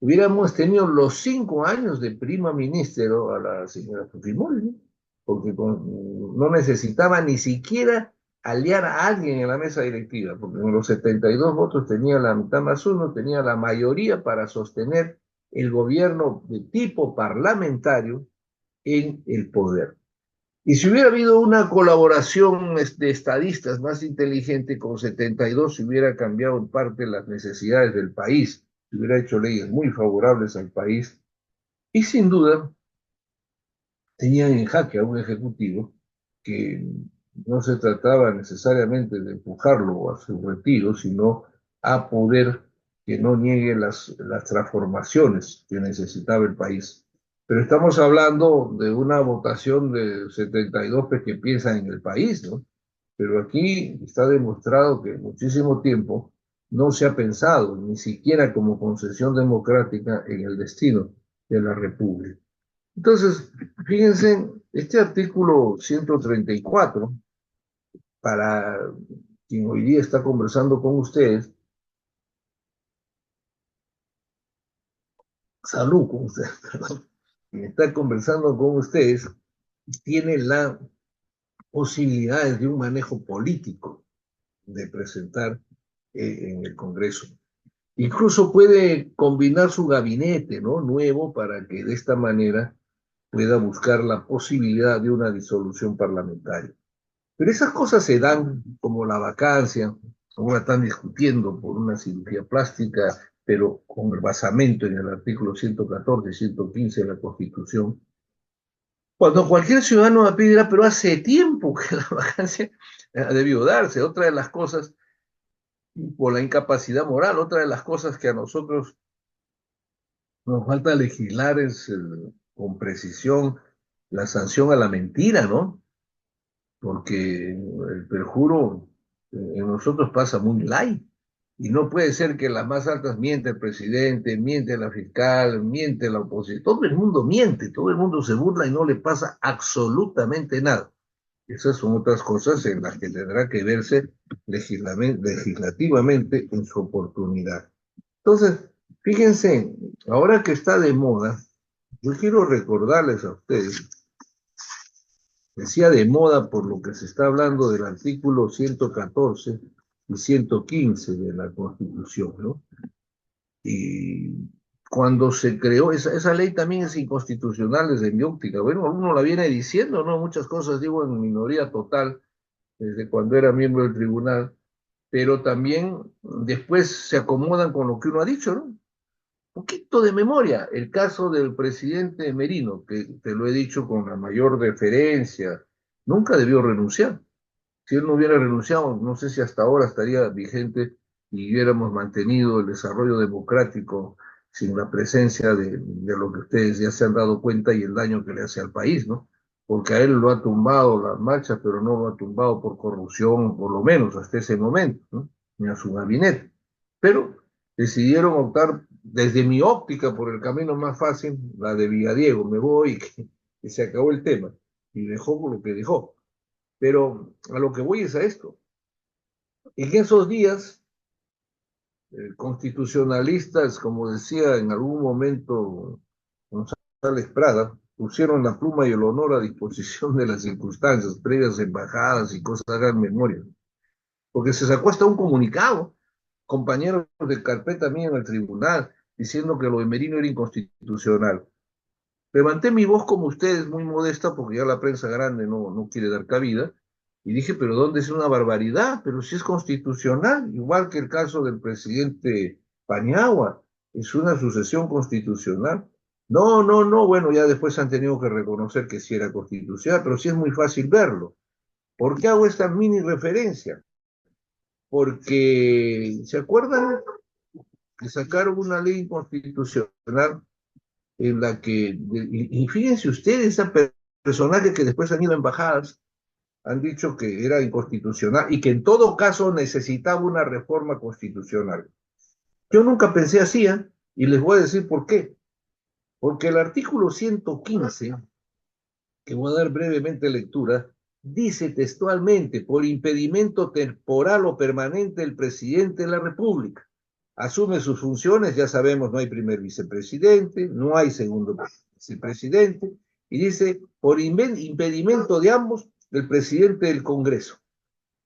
Hubiéramos tenido los 5 años de prima ministro a la señora Fujimori, ¿no? Porque no necesitaba ni siquiera aliar a alguien en la mesa directiva, porque en los 72 votos tenía la mitad más uno, tenía la mayoría para sostener el gobierno de tipo parlamentario en el poder. Y si hubiera habido una colaboración de estadistas más inteligente, con 72 se hubiera cambiado en parte las necesidades del país, se hubiera hecho leyes muy favorables al país y sin duda tenían en jaque a un ejecutivo que no se trataba necesariamente de empujarlo a su retiro, sino a poder que no niegue las transformaciones que necesitaba el país. Pero estamos hablando de una votación de 72 que piensan en el país, ¿no? Pero aquí está demostrado que en muchísimo tiempo no se ha pensado, ni siquiera como concesión democrática, en el destino de la República. Entonces, fíjense, este artículo 134, para quien hoy día está conversando con ustedes, salud con ustedes, perdón, quien está conversando con ustedes, tiene la posibilidades de un manejo político de presentar en el Congreso. Incluso puede combinar su gabinete, ¿no? Nuevo, para que de esta manera pueda buscar la posibilidad de una disolución parlamentaria. Pero esas cosas se dan como la vacancia, ahora están discutiendo por una cirugía plástica, pero con el basamento en el artículo 114 y 115 de la Constitución. Cuando cualquier ciudadano me pedirá, pero hace tiempo que la vacancia debió darse. Otra de las cosas, por la incapacidad moral, otra de las cosas que a nosotros nos falta legislar es con precisión la sanción a la mentira, ¿no? Porque el perjuro en nosotros pasa muy light. Y no puede ser que las más altas miente el presidente, miente la fiscal, miente la oposición. Todo el mundo miente, todo el mundo se burla y no le pasa absolutamente nada. Esas son otras cosas en las que tendrá que verse legislativamente en su oportunidad. Entonces, fíjense, ahora que está de moda, yo quiero recordarles a ustedes, decía de moda por lo que se está hablando del artículo 114 y 115 de la Constitución, ¿no? Y cuando se creó, esa ley también es inconstitucional desde mi óptica. Bueno, uno la viene diciendo, ¿no? Muchas cosas digo en minoría total, desde cuando era miembro del tribunal, pero también después se acomodan con lo que uno ha dicho, ¿no? Un poquito de memoria, el caso del presidente Merino, que te lo he dicho con la mayor deferencia, nunca debió renunciar. Si él no hubiera renunciado, no sé si hasta ahora estaría vigente y hubiéramos mantenido el desarrollo democrático sin la presencia de lo que ustedes ya se han dado cuenta y el daño que le hace al país, ¿no? Porque a él lo ha tumbado las marchas, pero no lo ha tumbado por corrupción, por lo menos hasta ese momento, ¿no? Ni a su gabinete. Pero decidieron optar, desde mi óptica, por el camino más fácil, la de Villadiego. Me voy, que se acabó el tema. Y dejó lo que dejó. Pero a lo que voy es a esto. En esos días, constitucionalistas, como decía en algún momento González Prada, pusieron la pluma y el honor a disposición de las circunstancias, previas embajadas y cosas, hagan memoria. Porque se sacó hasta un comunicado, compañeros de carpeta mía en el tribunal, diciendo que lo de Merino era inconstitucional. Levanté mi voz como ustedes, muy modesta, porque ya la prensa grande no quiere dar cabida, y dije, pero ¿dónde es una barbaridad? Pero si es constitucional, igual que el caso del presidente Paniagua, es una sucesión constitucional. No, no, no, bueno, ya después han tenido que reconocer que sí era constitucional, pero sí es muy fácil verlo. ¿Por qué hago esta mini referencia? Porque, ¿se acuerdan que sacaron una ley constitucional en la que, y fíjense ustedes, personajes que después han ido a embajadas, han dicho que era inconstitucional y que en todo caso necesitaba una reforma constitucional? Yo nunca pensé así, ¿eh? Y les voy a decir por qué. Porque el artículo 115, que voy a dar brevemente lectura, dice textualmente, por impedimento temporal o permanente del presidente de la República. Asume sus funciones, ya sabemos, no hay primer vicepresidente, no hay segundo vicepresidente, y dice, por impedimento de ambos, el presidente del Congreso.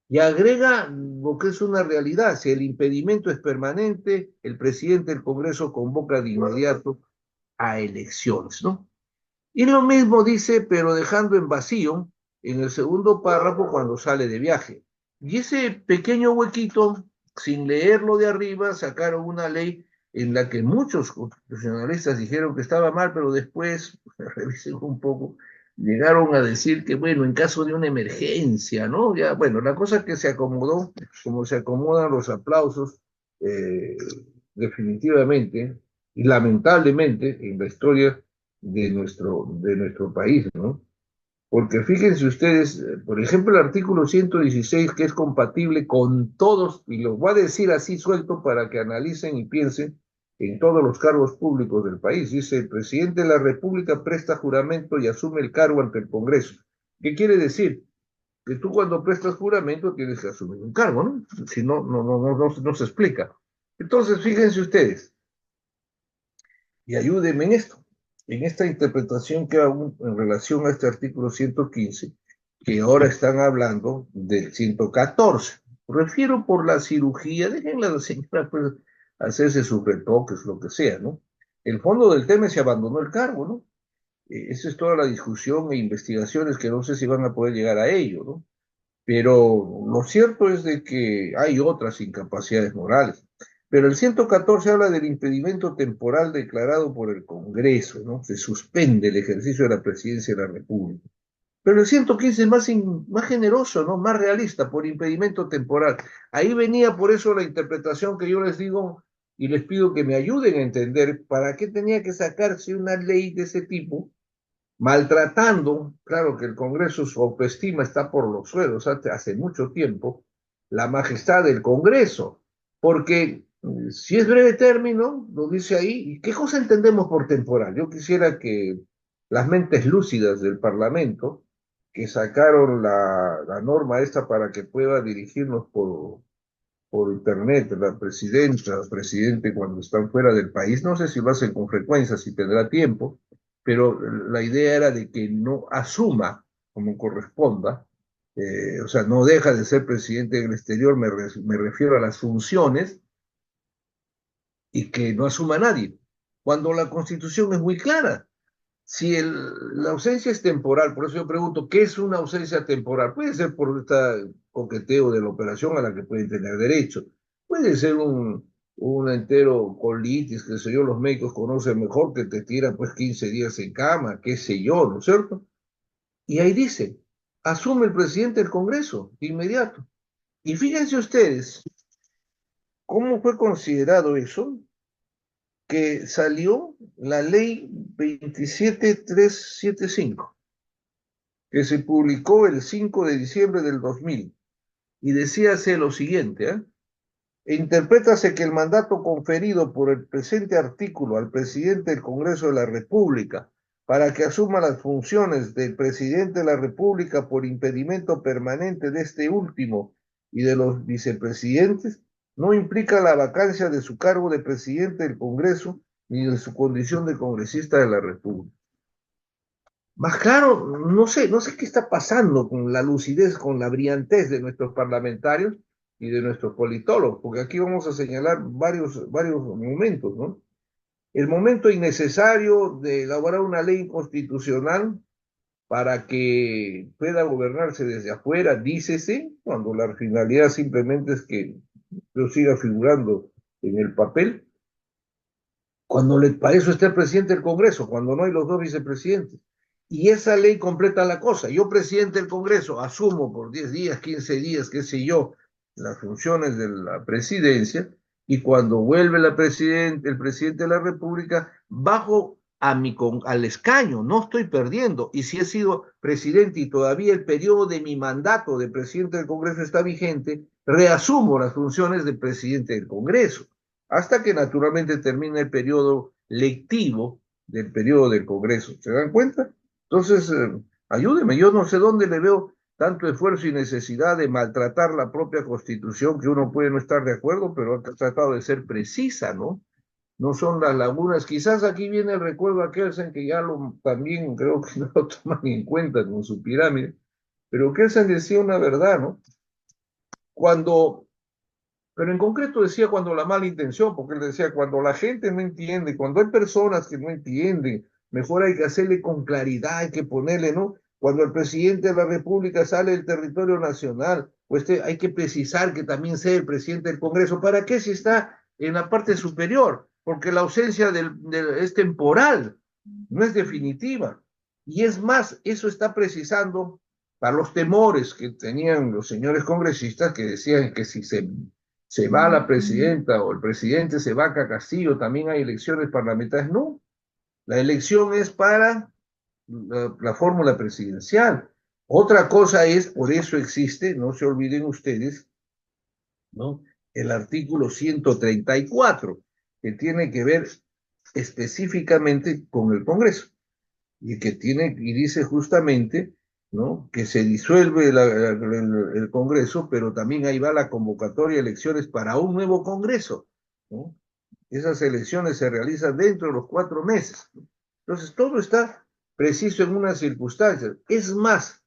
Y agrega lo que es una realidad, si el impedimento es permanente, el presidente del Congreso convoca de inmediato a elecciones, ¿no? Y lo mismo dice, pero dejando en vacío, en el segundo párrafo cuando sale de viaje. Y ese pequeño huequito, sin leerlo de arriba, sacaron una ley en la que muchos constitucionalistas dijeron que estaba mal, pero después, revisen un poco, llegaron a decir que, bueno, en caso de una emergencia, ¿no? Ya, bueno, la cosa que se acomodó, como se acomodan los aplausos, eh, definitivamente y lamentablemente en la historia de nuestro país, ¿no? Porque fíjense ustedes, por ejemplo, el artículo 116, que es compatible con todos, y lo voy a decir así suelto para que analicen y piensen en todos los cargos públicos del país. Dice, el presidente de la República presta juramento y asume el cargo ante el Congreso. ¿Qué quiere decir? Que tú cuando prestas juramento tienes que asumir un cargo, ¿no? Si no, no se explica. Entonces, fíjense ustedes, y ayúdenme en esto, en esta interpretación que hago en relación a este artículo 115, que ahora están hablando del 114. Refiero por la cirugía, déjenla a la señora pues, hacerse sus retoques, lo que sea, ¿no? El fondo del tema es si abandonó el cargo, ¿no? Esa es toda la discusión e investigaciones que no sé si van a poder llegar a ello, ¿no? Pero lo cierto es de que hay otras incapacidades morales. Pero el 114 habla del impedimento temporal declarado por el Congreso, ¿no? Se suspende el ejercicio de la presidencia de la República. Pero el 115 es más generoso, ¿no? Más realista, por impedimento temporal. Ahí venía por eso la interpretación que yo les digo y les pido que me ayuden a entender para qué tenía que sacarse una ley de ese tipo maltratando, claro que el Congreso, su autoestima está por los suelos hace mucho tiempo, la majestad del Congreso, porque si es breve término, lo dice ahí, ¿y qué cosa entendemos por temporal? Yo quisiera que las mentes lúcidas del Parlamento, que sacaron la norma esta para que pueda dirigirnos por internet, la presidenta, el presidente cuando están fuera del país, no sé si lo hacen con frecuencia, si tendrá tiempo, pero la idea era de que no asuma como corresponda, o sea, no deja de ser presidente del exterior, me refiero a las funciones, y que no asuma nadie, cuando la Constitución es muy clara. Si la ausencia es temporal, por eso yo pregunto, ¿qué es una ausencia temporal? Puede ser por este coqueteo de la operación a la que pueden tener derecho. Puede ser un entero colitis, qué sé yo, los médicos conocen mejor que te tiran pues 15 días en cama, qué sé yo, ¿no es cierto? Y ahí dice, asume el presidente del Congreso, de inmediato. Y fíjense ustedes, ¿cómo fue considerado eso? Que salió la ley 27375 que se publicó el 5 de diciembre del 2000 y decíase lo siguiente, ¿eh? Interprétase que el mandato conferido por el presente artículo al presidente del Congreso de la República para que asuma las funciones del presidente de la República por impedimento permanente de este último y de los vicepresidentes, no implica la vacancia de su cargo de presidente del Congreso ni de su condición de congresista de la República. Más claro, no sé qué está pasando con la lucidez, con la brillantez de nuestros parlamentarios y de nuestros politólogos, porque aquí vamos a señalar varios momentos, ¿no? El momento innecesario de elaborar una ley constitucional para que pueda gobernarse desde afuera, dícese, cuando la finalidad simplemente es que yo siga figurando en el papel, para eso está el presidente del Congreso, cuando no hay los dos vicepresidentes. Y esa ley completa la cosa. Yo, presidente del Congreso, asumo por 10 días, 15 días, qué sé yo, las funciones de la presidencia, y cuando vuelve el presidente de la República, bajo al escaño, no estoy perdiendo. Y si he sido presidente y todavía el periodo de mi mandato de presidente del Congreso está vigente, reasumo las funciones de presidente del Congreso hasta que naturalmente termine el periodo lectivo del periodo del Congreso. ¿Se dan cuenta? Entonces, ayúdeme, yo no sé dónde le veo tanto esfuerzo y necesidad de maltratar la propia Constitución, que uno puede no estar de acuerdo, pero ha tratado de ser precisa, ¿no? No son las lagunas. Quizás aquí viene el recuerdo a Kelsen, que ya también creo que no lo toman en cuenta con su pirámide, pero Kelsen decía una verdad, ¿no? Cuando Pero en concreto decía cuando la mala intención, porque él decía cuando la gente no entiende, cuando hay personas que no entienden, mejor hay que hacerle con claridad, hay que ponerle, ¿no? Cuando el presidente de la República sale del territorio nacional, pues hay que precisar que también sea el presidente del Congreso. ¿Para qué si está en la parte superior? Porque la ausencia es temporal, no es definitiva. Y es más, eso está precisando para los temores que tenían los señores congresistas que decían que si se va la presidenta o el presidente se va a Castillo, también hay elecciones parlamentarias. No, la elección es para la fórmula presidencial. Otra cosa es, por eso existe, no se olviden ustedes, ¿no? El artículo 134, que tiene que ver específicamente con el Congreso y dice justamente, ¿no? Que se disuelve el Congreso, pero también ahí va la convocatoria de elecciones para un nuevo Congreso, ¿no? Esas elecciones se realizan dentro de los 4 meses. Entonces, todo está preciso en unas circunstancias. Es más,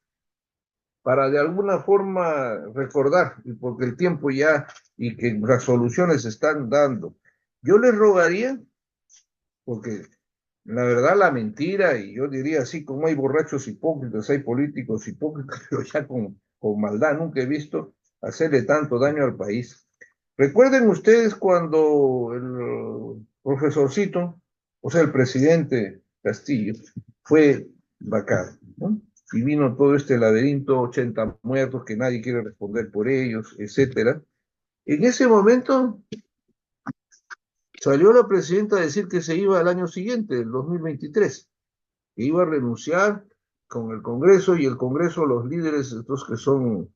para de alguna forma recordar, porque el tiempo ya y que las soluciones se están dando, yo les rogaría, porque la verdad, la mentira, y yo diría así, como hay borrachos hipócritas, hay políticos hipócritas, pero ya con maldad, nunca he visto hacerle tanto daño al país. Recuerden ustedes cuando el profesorcito, o sea, el presidente Castillo, fue vacado, ¿no? Y vino todo este laberinto, 80 muertos, que nadie quiere responder por ellos, etcétera. En ese momento salió la presidenta a decir que se iba al año siguiente, el 2023, que iba a renunciar con el Congreso y el Congreso, los líderes, estos que son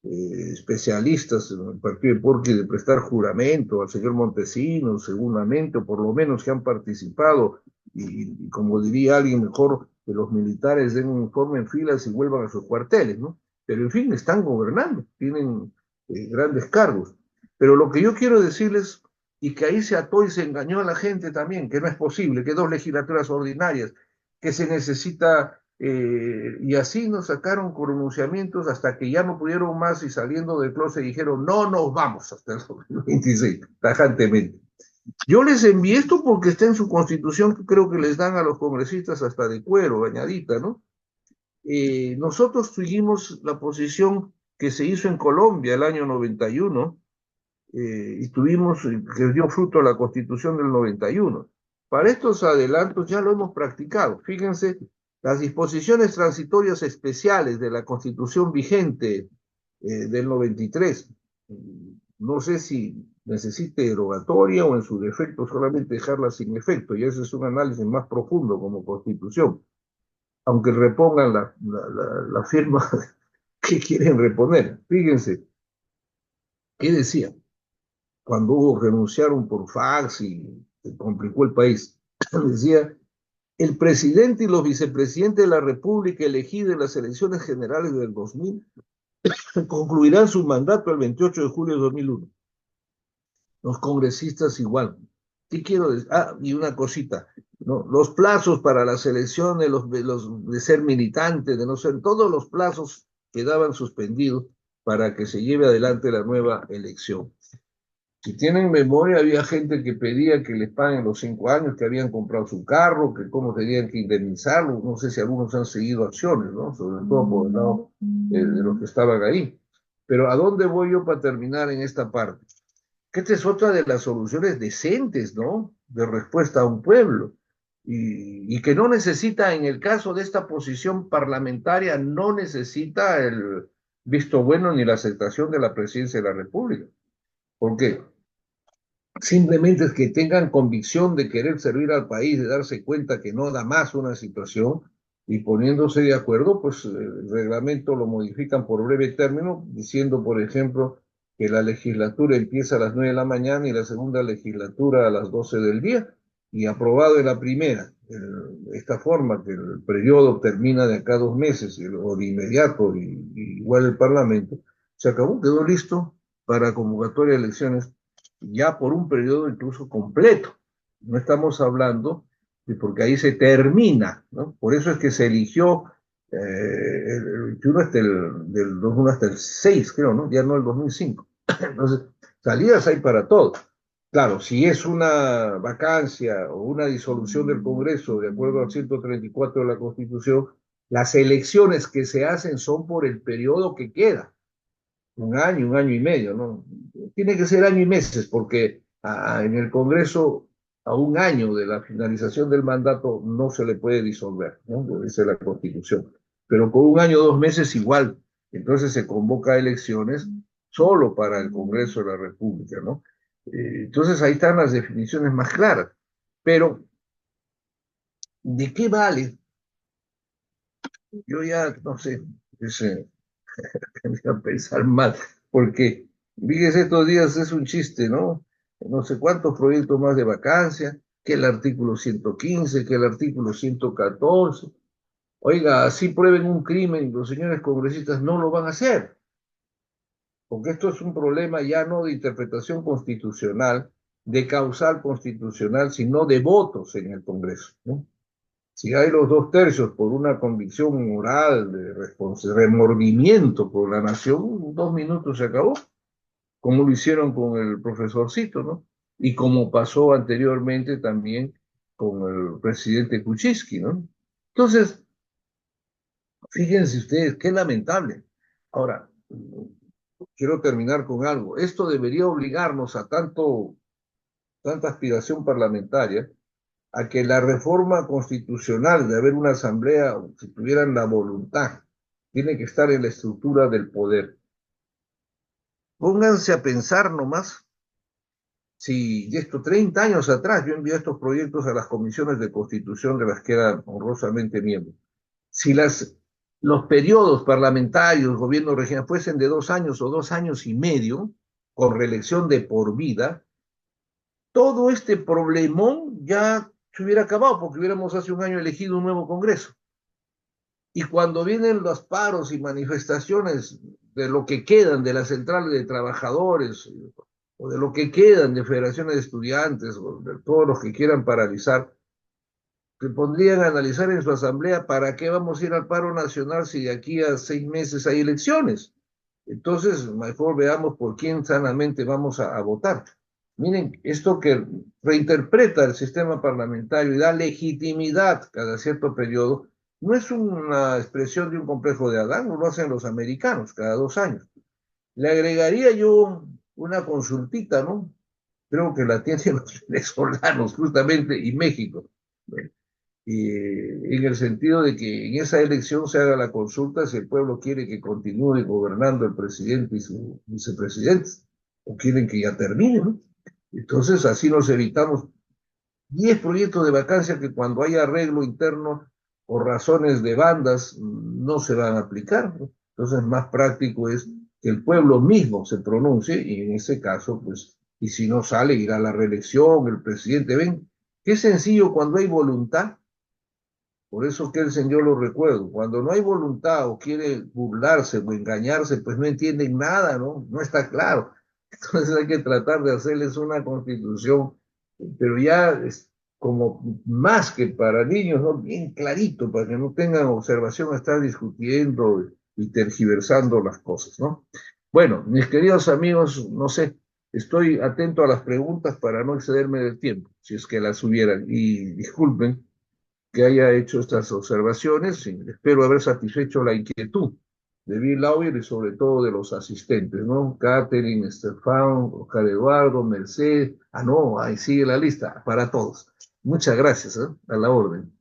especialistas en el partido de Porqui, de prestar juramento al señor Montesinos, seguramente, o por lo menos que han participado, y como diría alguien mejor, que los militares den un informe en filas y vuelvan a sus cuarteles, ¿no? Pero en fin, están gobernando, tienen grandes cargos. Pero lo que yo quiero decirles, y que ahí se ató y se engañó a la gente también, que no es posible, que dos legislaturas ordinarias, que se necesita y así nos sacaron pronunciamientos hasta que ya no pudieron más y saliendo del closet dijeron, no nos vamos hasta el 2026, tajantemente. Yo les envié esto porque está en su constitución, que creo que les dan a los congresistas hasta de cuero, bañadita, ¿no? Nosotros seguimos la posición que se hizo en Colombia el año 91 y tuvimos, que dio fruto a la constitución del 91. Para estos adelantos ya lo hemos practicado. Fíjense, las disposiciones transitorias especiales de la constitución vigente del 93. No sé si necesite derogatoria o en su defecto solamente dejarla sin efecto, y ese es un análisis más profundo como constitución, aunque repongan la firma que quieren reponer. Fíjense, ¿qué decía? Cuando hubo renunciaron por fax y se complicó el país, decía El presidente y los vicepresidentes de la República elegidos en las elecciones generales del 2000 concluirán su mandato el 28 de julio de 2001. Los congresistas igual. ¿Qué quiero decir? Ah, y una cosita, ¿no? Los plazos para las elecciones, de ser militante, de no ser, todos los plazos quedaban suspendidos para que se lleve adelante la nueva elección. Si tienen memoria, había gente que pedía que les paguen los 5 años que habían comprado su carro, que cómo tenían que indemnizarlos. No sé si algunos han seguido acciones, ¿no? Sobre todo por el lado de los que estaban ahí. Pero ¿a dónde voy yo para terminar en esta parte? Que esta es otra de las soluciones decentes, ¿no? De respuesta a un pueblo. Y que no necesita, en el caso de esta posición parlamentaria, no necesita el visto bueno ni la aceptación de la presidencia de la República. ¿Por qué? Simplemente es que tengan convicción de querer servir al país, de darse cuenta que no da más una situación y poniéndose de acuerdo, pues el reglamento lo modifican por breve término, diciendo, por ejemplo, que la legislatura empieza a las 9 de la mañana y la segunda legislatura a las 12 del día, y aprobado en la primera, esta forma, que el periodo termina de acá a 2 meses o de inmediato, y igual el Parlamento, se acabó, quedó listo para convocatoria de elecciones ya por un periodo incluso completo. No estamos hablando de porque ahí se termina, ¿no? Por eso es que se eligió el 21 hasta del 2001 hasta el 6, creo, ¿no? Ya no el 2005. Entonces, salidas hay para todo. Claro, si es una vacancia o una disolución del Congreso, de acuerdo al 134 de la Constitución, las elecciones que se hacen son por el periodo que queda, un año y medio, ¿no? Tiene que ser año y meses, porque en el Congreso, a un año de la finalización del mandato, no se le puede disolver, ¿no? Dice la Constitución. Pero con un año o 2 meses igual. Entonces se convoca elecciones solo para el Congreso de la República, ¿no? Entonces ahí están las definiciones más claras. Pero, ¿de qué vale? Yo ya, no sé, ese, a pensar mal, porque fíjese, estos días es un chiste, ¿no? No sé cuántos proyectos más de vacancia, que el artículo 115, que el artículo 114. Oiga, así prueben un crimen, los señores congresistas no lo van a hacer, porque esto es un problema ya no de interpretación constitucional, de causal constitucional, sino de votos en el Congreso, ¿no? Si hay los 2/3 por una convicción moral de remordimiento por la nación, 2 minutos se acabó, como lo hicieron con el profesorcito, ¿no? Y como pasó anteriormente también con el presidente Kuczynski, ¿no? Entonces, fíjense ustedes, qué lamentable. Ahora, quiero terminar con algo. Esto debería obligarnos a tanta aspiración parlamentaria a que la reforma constitucional de haber una asamblea, si tuvieran la voluntad, tiene que estar en la estructura del poder. Pónganse a pensar nomás si de estos 30 años atrás yo envié estos proyectos a las comisiones de constitución de las que era honrosamente miembro. Si los periodos parlamentarios, gobierno regional, fuesen de 2 años o 2 años y medio, con reelección de por vida, todo este problemón ya se hubiera acabado porque hubiéramos hace un año elegido un nuevo Congreso. Y cuando vienen los paros y manifestaciones de lo que quedan de las centrales de trabajadores o de lo que quedan de federaciones de estudiantes o de todos los que quieran paralizar, se pondrían a analizar en su asamblea para qué vamos a ir al paro nacional si de aquí a 6 meses hay elecciones. Entonces, mejor veamos por quién sanamente vamos a votar. Miren, esto que reinterpreta el sistema parlamentario y da legitimidad cada cierto periodo, no es una expresión de un complejo de Adán, no lo hacen los americanos cada 2 años. Le agregaría yo una consultita, ¿no? Creo que la tienen los venezolanos justamente y México. En el sentido de que en esa elección se haga la consulta si el pueblo quiere que continúe gobernando el presidente y sus vicepresidentes, o quieren que ya termine, ¿no? Entonces así nos evitamos 10 proyectos de vacancia que cuando hay arreglo interno por razones de bandas no se van a aplicar, ¿no? Entonces más práctico es que el pueblo mismo se pronuncie y en ese caso, pues, y si no sale, irá a la reelección, el presidente. Ven, qué sencillo cuando hay voluntad Por eso que el Señor lo recuerdo. Cuando no hay voluntad o quiere burlarse o engañarse, pues no entienden nada, ¿no? No está claro. Entonces hay que tratar de hacerles una constitución, pero ya es como más que para niños, ¿no? Bien clarito, para que no tengan observación a estar discutiendo y tergiversando las cosas, ¿no? Bueno, mis queridos amigos, no sé, estoy atento a las preguntas para no excederme del tiempo, si es que las hubieran. Y disculpen que haya hecho estas observaciones y espero haber satisfecho la inquietud de Bill Lauer y sobre todo de los asistentes, ¿no? Catherine, Estefan, Oscar Eduardo, Mercedes, no, ahí sigue la lista, para todos. Muchas gracias, ¿eh? A la orden.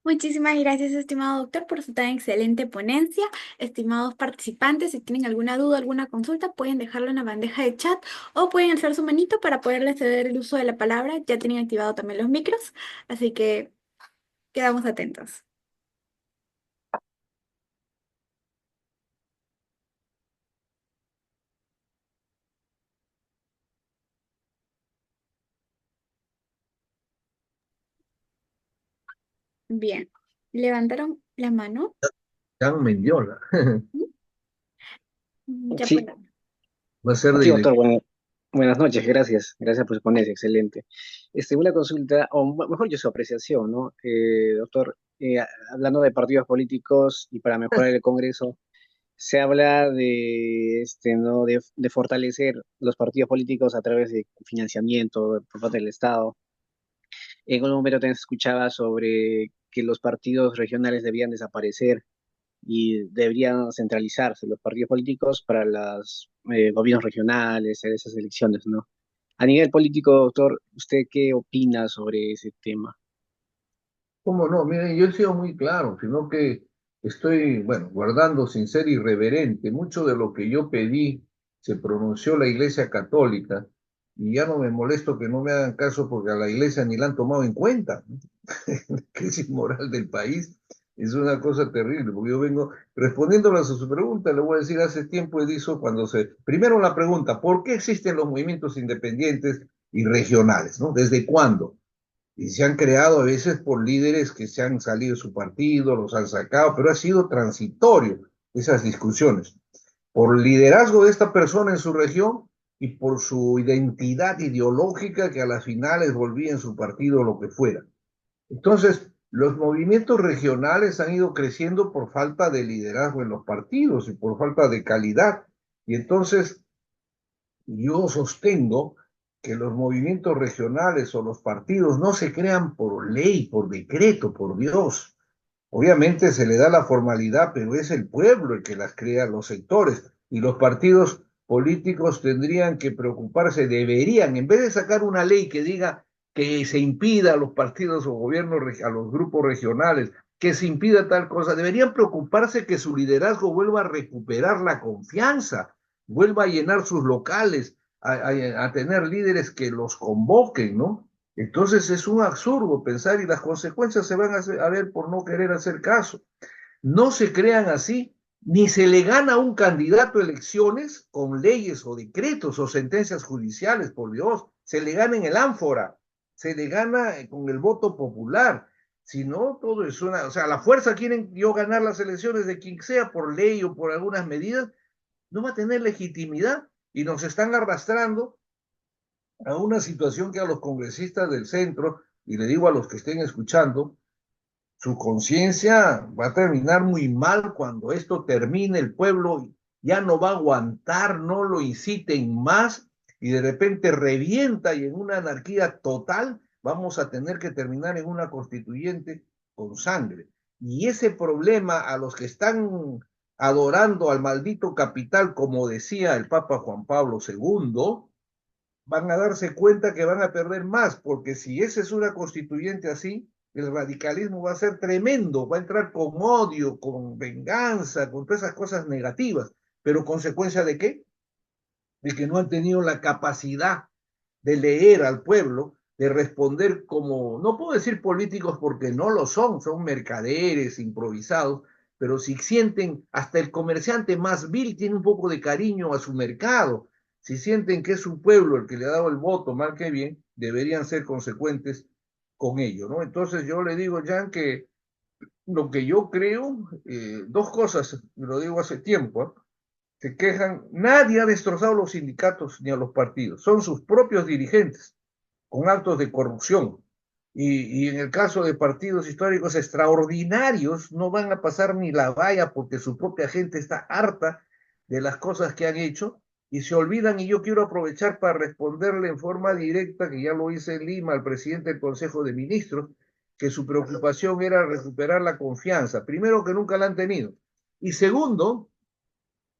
Muchísimas gracias, estimado doctor, por su tan excelente ponencia. Estimados participantes, si tienen alguna duda, alguna consulta, pueden dejarlo en la bandeja de chat o pueden alzar su manito para poderles ceder el uso de la palabra. Ya tienen activado también los micros, así que quedamos atentos. Bien, levantaron la mano. Jan Mendiola, Ya Sí, pueden. va a ser de sí, doctor, director. buenas noches, gracias por su ponencia, excelente. Una consulta, mejor yo su apreciación, ¿no? Doctor, hablando de partidos políticos y para mejorar el Congreso, se habla de, ¿no? De fortalecer los partidos políticos a través de financiamiento por parte del Estado. En un momento también se escuchaba sobre que los partidos regionales debían desaparecer y deberían centralizarse los partidos políticos para los gobiernos regionales, esas elecciones, ¿no? A nivel político, doctor, ¿usted qué opina sobre ese tema? ¿Cómo no? Miren, yo he sido muy claro, sino que estoy, bueno, guardando sin ser irreverente. Mucho de lo que yo pedí se pronunció la Iglesia Católica y ya no me molesto que no me hagan caso porque a la Iglesia ni la han tomado en cuenta. La crisis moral del país es una cosa terrible, porque yo vengo respondiéndole a su pregunta, le voy a decir, hace tiempo he dicho primero la pregunta, ¿por qué existen los movimientos independientes y regionales, ¿no? ¿Desde cuándo? Y se han creado a veces por líderes que se han salido de su partido, los han sacado, pero ha sido transitorio esas discusiones. Por liderazgo de esta persona en su región y por su identidad ideológica que a las finales volvía en su partido lo que fuera. Entonces, los movimientos regionales han ido creciendo por falta de liderazgo en los partidos y por falta de calidad. Y entonces yo sostengo que los movimientos regionales o los partidos no se crean por ley, por decreto, por Dios. Obviamente se le da la formalidad, pero es el pueblo el que las crea, los sectores. Y los partidos políticos tendrían que preocuparse, deberían, en vez de sacar una ley que diga que se impida a los partidos o gobiernos, a los grupos regionales, que se impida tal cosa, deberían preocuparse que su liderazgo vuelva a recuperar la confianza, vuelva a llenar sus locales, a tener líderes que los convoquen, ¿no? Entonces es un absurdo pensar y las consecuencias se van a ver por no querer hacer caso. No se crean así, ni se le gana a un candidato a elecciones con leyes o decretos o sentencias judiciales, por Dios. Se le gana en el ánfora, se le gana con el voto popular. Si no, todo es una. O sea, a la fuerza quieren yo ganar las elecciones de quien sea por ley o por algunas medidas, no va a tener legitimidad y nos están arrastrando a una situación que a los congresistas del centro, y le digo a los que estén escuchando, su conciencia va a terminar muy mal cuando esto termine, el pueblo ya no va a aguantar, no lo inciten más y de repente revienta y en una anarquía total vamos a tener que terminar en una constituyente con sangre. Y ese problema a los que están adorando al maldito capital, como decía el Papa Juan Pablo II, van a darse cuenta que van a perder más, porque si esa es una constituyente así, el radicalismo va a ser tremendo, va a entrar con odio, con venganza, con todas esas cosas negativas, pero consecuencia de qué? De que no han tenido la capacidad de leer al pueblo, de responder como, no puedo decir políticos porque no lo son mercaderes improvisados, pero si sienten, hasta el comerciante más vil tiene un poco de cariño a su mercado, si sienten que es su pueblo el que le ha dado el voto, mal que bien, deberían ser consecuentes con ello, ¿no? Entonces yo le digo, Jan, que Lo que yo creo, dos cosas, lo digo hace tiempo, ¿eh? Se quejan, nadie ha destrozado los sindicatos ni a los partidos, son sus propios dirigentes con actos de corrupción. Y en el caso de partidos históricos extraordinarios, no van a pasar ni la valla porque su propia gente está harta de las cosas que han hecho y se olvidan. Y yo quiero aprovechar para responderle en forma directa, que ya lo hice en Lima, al presidente del Consejo de Ministros, que su preocupación era recuperar la confianza. Primero, que nunca la han tenido. Y segundo,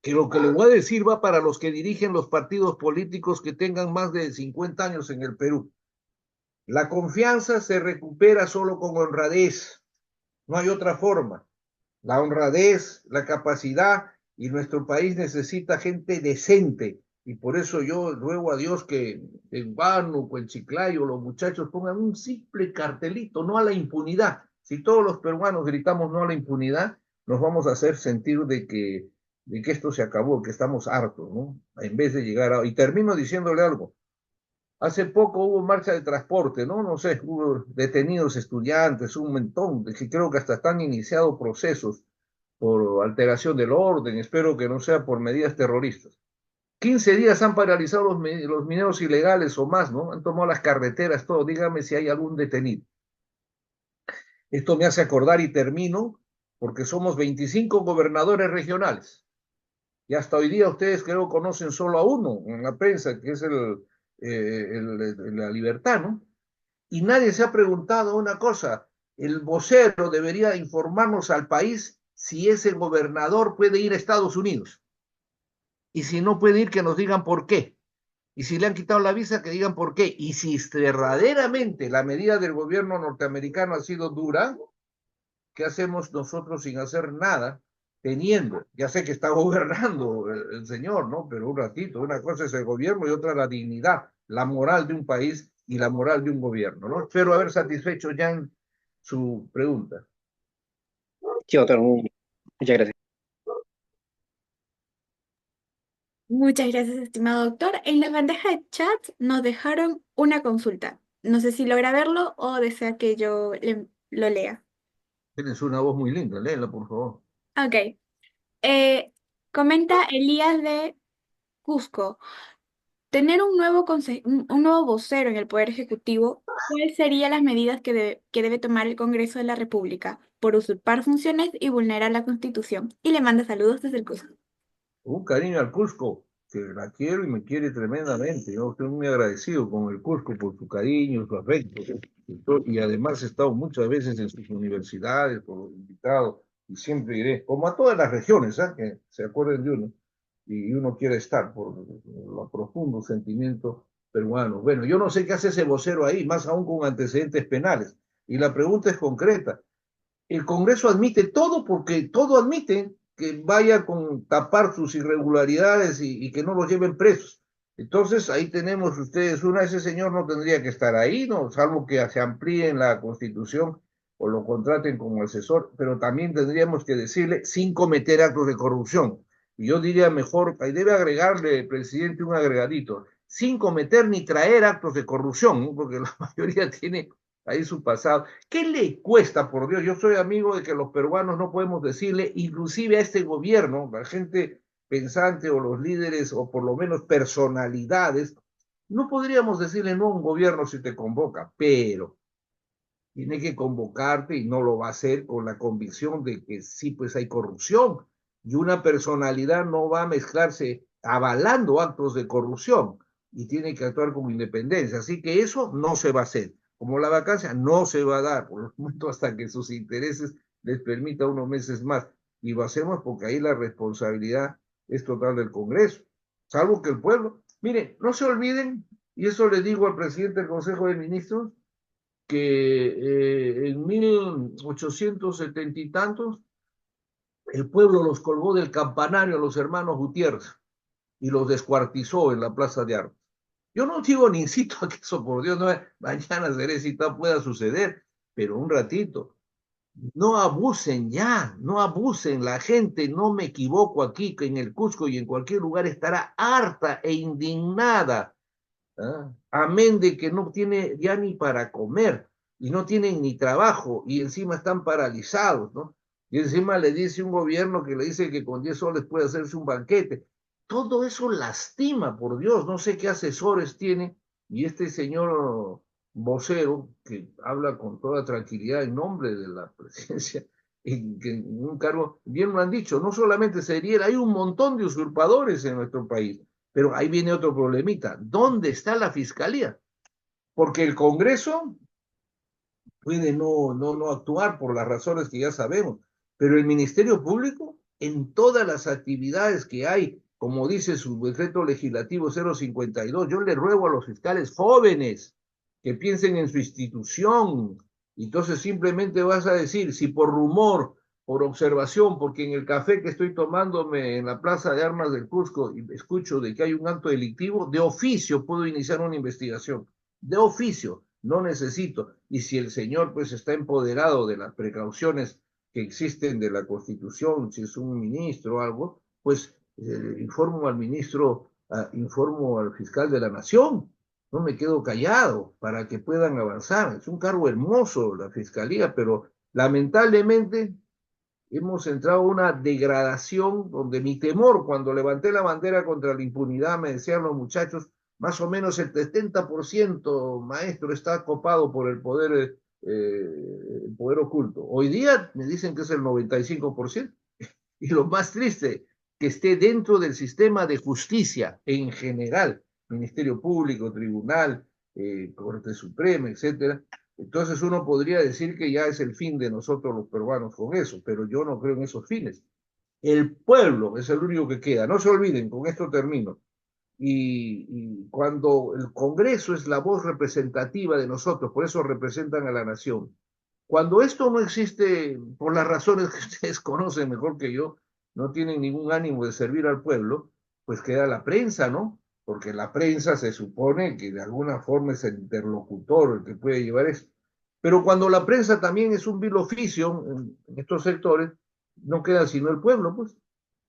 que lo que le voy a decir va para los que dirigen los partidos políticos que tengan más de 50 años en el Perú. La confianza se recupera solo con honradez, no hay otra forma. La honradez, la capacidad, y nuestro país necesita gente decente. Y por eso yo ruego a Dios que en Huánuco, en Chiclayo, los muchachos pongan un simple cartelito, no a la impunidad. Si todos los peruanos gritamos no a la impunidad, nos vamos a hacer sentir de que esto se acabó, que estamos hartos, ¿no? En vez de llegar a... Y termino diciéndole algo. Hace poco hubo marcha de transporte, ¿no? No sé, hubo detenidos estudiantes, un montón, que creo que hasta están iniciados procesos por alteración del orden, espero que no sea por medidas terroristas. 15 días han paralizado los mineros ilegales o más, ¿no? Han tomado las carreteras, todo. Dígame si hay algún detenido. Esto me hace acordar y termino, porque somos 25 gobernadores regionales. Y hasta hoy día ustedes creo conocen solo a uno en la prensa, que es la Libertad, ¿no? Y nadie se ha preguntado una cosa. El vocero debería informarnos al país si ese gobernador puede ir a Estados Unidos. Y si no puede ir, que nos digan por qué. Y si le han quitado la visa, que digan por qué. Y si verdaderamente la medida del gobierno norteamericano ha sido dura, ¿qué hacemos nosotros sin hacer nada? Teniendo, ya sé que está gobernando el señor, ¿no? Pero un ratito, una cosa es el gobierno y otra la dignidad, la moral de un país y la moral de un gobierno, ¿no? Espero haber satisfecho ya en su pregunta. Sí, doctor, muchas gracias. Muchas gracias, estimado doctor. En la bandeja de chat nos dejaron una consulta. No sé si logra verlo o desea que lo lea. Tienes una voz muy linda, léela, por favor. Ok. Eh, Comenta Elías de Cusco. Tener un nuevo vocero en el Poder Ejecutivo, ¿cuáles serían las medidas que debe tomar el Congreso de la República por usurpar funciones y vulnerar la Constitución? Y le manda saludos desde el Cusco. Un cariño al Cusco, que la quiero y me quiere tremendamente. Yo estoy muy agradecido con el Cusco por su cariño, su afecto. Y además he estado muchas veces en sus universidades, por los invitados, y siempre iré, como a todas las regiones, ¿eh? Que se acuerden de uno, y uno quiere estar por los profundos sentimientos peruanos. Bueno, yo no sé qué hace ese vocero ahí, más aún con antecedentes penales. Y la pregunta es concreta. El Congreso admite todo porque todo admite que vaya con tapar sus irregularidades y que no los lleven presos. Entonces, ahí tenemos ustedes una, ese señor no tendría que estar ahí, ¿no? Salvo que se amplíe en la Constitución o lo contraten como asesor, pero también tendríamos que decirle sin cometer actos de corrupción. Y yo diría mejor, ahí debe agregarle, presidente, un agregadito, sin cometer ni traer actos de corrupción, ¿no? Porque la mayoría tiene ahí su pasado. ¿Qué le cuesta, por Dios? Yo soy amigo de que los peruanos no podemos decirle, inclusive a este gobierno, la gente pensante o los líderes o por lo menos personalidades, no podríamos decirle no a un gobierno si te convoca, pero tiene que convocarte y no lo va a hacer con la convicción de que sí, pues hay corrupción y una personalidad no va a mezclarse avalando actos de corrupción y tiene que actuar con independencia. Así que eso no se va a hacer. Como la vacancia no se va a dar, por lo tanto, hasta que sus intereses les permita unos meses más. Y lo hacemos porque ahí la responsabilidad es total del Congreso, salvo que el pueblo. Mire, no se olviden, y eso le digo al presidente del Consejo de Ministros, que en 1870 y tantos el pueblo los colgó del campanario a los hermanos Gutiérrez y los descuartizó en la Plaza de Armas. Yo no digo ni incito a que eso, por Dios, no es, mañana seré citado, pueda suceder, pero un ratito. No abusen ya, no abusen. La gente, no me equivoco aquí, que en el Cusco y en cualquier lugar estará harta e indignada. ¿Ah? Amén de que no tiene ya ni para comer. y no tienen ni trabajo y encima están paralizados, ¿no? Y encima le dice un gobierno que le dice que con 10 soles puede hacerse un banquete. Todo eso lastima, por Dios, no sé qué asesores tiene, y este señor vocero, que habla con toda tranquilidad en nombre de la presidencia, en un cargo, bien lo han dicho, no solamente se diera, hay un montón de usurpadores en nuestro país, pero ahí viene otro problemita, ¿dónde está la fiscalía? Porque el Congreso puede no actuar por las razones que ya sabemos, pero el Ministerio Público, en todas las actividades que hay, como dice su decreto legislativo 052, yo le ruego a los fiscales jóvenes que piensen en su institución. Entonces simplemente vas a decir, si por rumor, por observación, porque en el café que estoy tomándome en la Plaza de Armas del Cusco escucho de que hay un acto delictivo, de oficio puedo iniciar una investigación, de oficio, no necesito. Y si el señor pues está empoderado de las precauciones que existen de la Constitución, si es un ministro o algo, pues informo al ministro, informo al fiscal de la Nación, no me quedo callado para que puedan avanzar. Es un cargo hermoso la fiscalía, pero lamentablemente hemos entrado a una degradación donde mi temor, cuando levanté la bandera contra la impunidad, me decían los muchachos, más o menos el 70% maestro está copado por el poder oculto. Hoy día me dicen que es el 95%. Y lo más triste, que esté dentro del sistema de justicia en general, Ministerio Público, Tribunal, Corte Suprema, etcétera. Entonces uno podría decir que ya es el fin de nosotros los peruanos con eso, pero yo no creo en esos fines. El pueblo es el único que queda. No se olviden, con esto termino. Y cuando el Congreso es la voz representativa de nosotros, por eso representan a la nación. Cuando esto no existe, por las razones que ustedes conocen mejor que yo, no tienen ningún ánimo de servir al pueblo, pues queda la prensa, ¿no? Porque la prensa se supone que de alguna forma es el interlocutor el que puede llevar esto. Pero cuando la prensa también es un vil oficio en estos sectores, no queda sino el pueblo, pues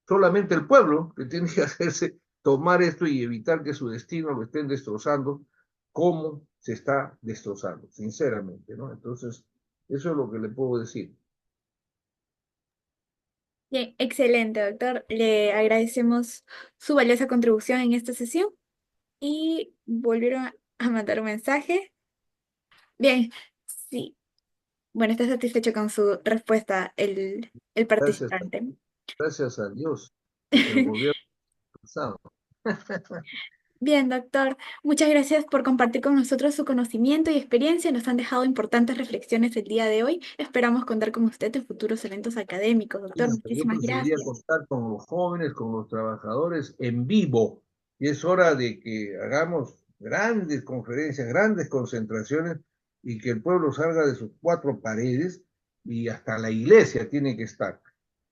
solamente el pueblo que tiene que hacerse tomar esto y evitar que su destino lo estén destrozando como se está destrozando, sinceramente, ¿no? Entonces, eso es lo que le puedo decir. Bien, excelente, doctor. Le agradecemos su valiosa contribución en esta sesión y volvieron a mandar un mensaje. Bien, sí. Bueno, está satisfecho con su respuesta el Gracias, participante. gracias a Dios, porque el gobierno ha pasado. Bien, doctor. Muchas gracias por compartir con nosotros su conocimiento y experiencia. Nos han dejado importantes reflexiones el día de hoy. Esperamos contar con usted en futuros eventos académicos, doctor. Yo Muchísimas preferiría gracias. contar con los jóvenes, con los trabajadores en vivo. Y es hora de que hagamos grandes conferencias, grandes concentraciones y que el pueblo salga de sus cuatro paredes y hasta la iglesia tiene que estar.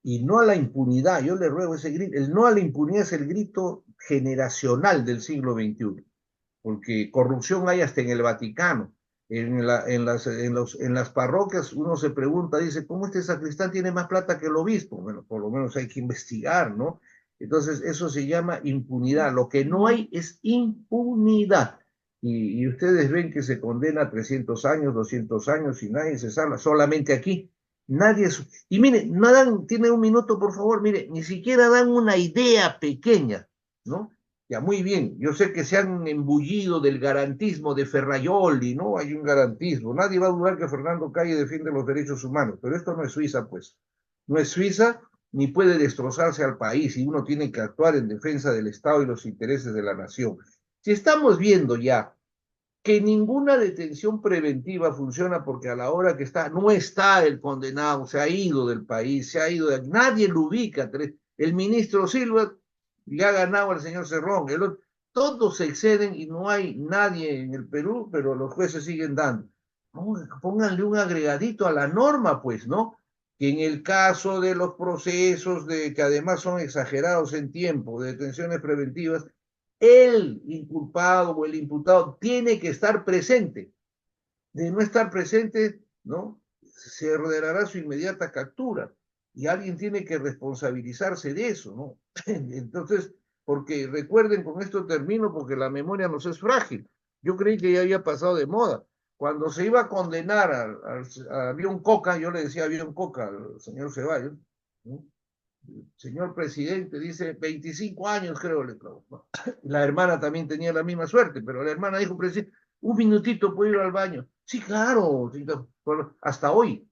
Y no a la impunidad. Yo le ruego ese grito. El no a la impunidad es el grito generacional del siglo XXI, porque corrupción hay hasta en el Vaticano. En las parroquias uno se pregunta, dice, ¿cómo este sacristán tiene más plata que el obispo? Bueno, por lo menos hay que investigar, ¿no? Entonces, eso se llama impunidad. Lo que no hay es impunidad. Y ustedes ven que se condena a 300 años, 200 años y nadie se salva, solamente aquí. Nadie. Y mire, no dan, tiene un minuto, por favor, mire, ni siquiera dan una idea pequeña, ¿no? Ya, muy bien. Yo sé que se han embullido del garantismo de Ferrayoli, ¿no? Hay un garantismo. Nadie va a dudar que Fernando Calle defiende los derechos humanos, pero esto no es Suiza, pues. No es Suiza ni puede destrozarse al país y uno tiene que actuar en defensa del Estado y los intereses de la nación. Si estamos viendo ya que ninguna detención preventiva funciona porque a la hora que está, no está el condenado, se ha ido del país, se ha ido de aquí, nadie lo ubica. El ministro Silva ya ha ganado al señor Cerrón, todos se exceden y no hay nadie en el Perú, pero los jueces siguen dando. No, pónganle un agregadito a la norma, pues, ¿no? Que en el caso de los procesos de que además son exagerados en tiempo, de detenciones preventivas, el inculpado o el imputado tiene que estar presente. De no estar presente, ¿no? Se ordenará su inmediata captura y alguien tiene que responsabilizarse de eso, ¿no? Entonces, porque recuerden, con esto termino, porque la memoria nos es frágil. Yo creí que ya había pasado de moda. cuando se iba a condenar a Avión Coca, yo le decía Avión Coca al señor Ceballos, ¿no? Señor presidente, dice 25 años creo le clavó. ¿No? La hermana también tenía la misma suerte, pero la hermana dijo, presidente, un minutito puedo ir al baño. Sí, claro, sí, hasta hoy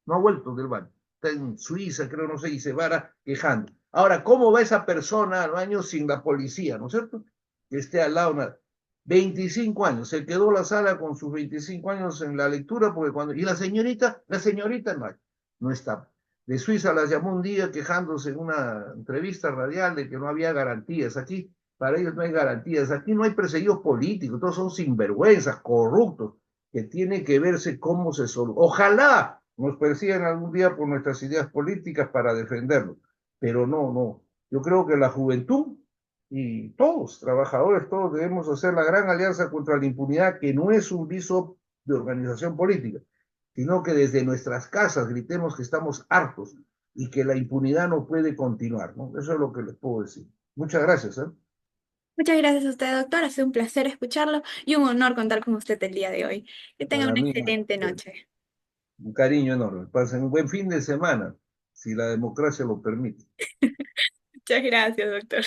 no ha vuelto del baño. Está en Suiza, creo, no sé, y se va quejando. Ahora, ¿cómo va esa persona al baño sin la policía, no es cierto? Que esté al lado. 25 años, se quedó la sala con sus 25 años en la lectura, porque cuando. Y la señorita no está. De Suiza las llamó un día quejándose en una entrevista radial de que no había garantías. Aquí, para ellos no hay garantías. Aquí no hay perseguidos políticos, todos son sinvergüenzas, corruptos, que tiene que verse cómo se soluciona. Ojalá nos persigan algún día por nuestras ideas políticas para defenderlos, pero no, no. Yo creo que la juventud y todos, trabajadores, todos debemos hacer la gran alianza contra la impunidad, que no es un viso de organización política, sino que desde nuestras casas gritemos que estamos hartos y que la impunidad no puede continuar, ¿no? Eso es lo que les puedo decir. Muchas gracias, ¿eh? Muchas gracias a usted, doctor. Ha sido un placer escucharlo y un honor contar con usted el día de hoy. Que tenga Para una mí, excelente noche. un cariño enorme. Pasen un buen fin de semana, si la democracia lo permite. Muchas gracias, doctor.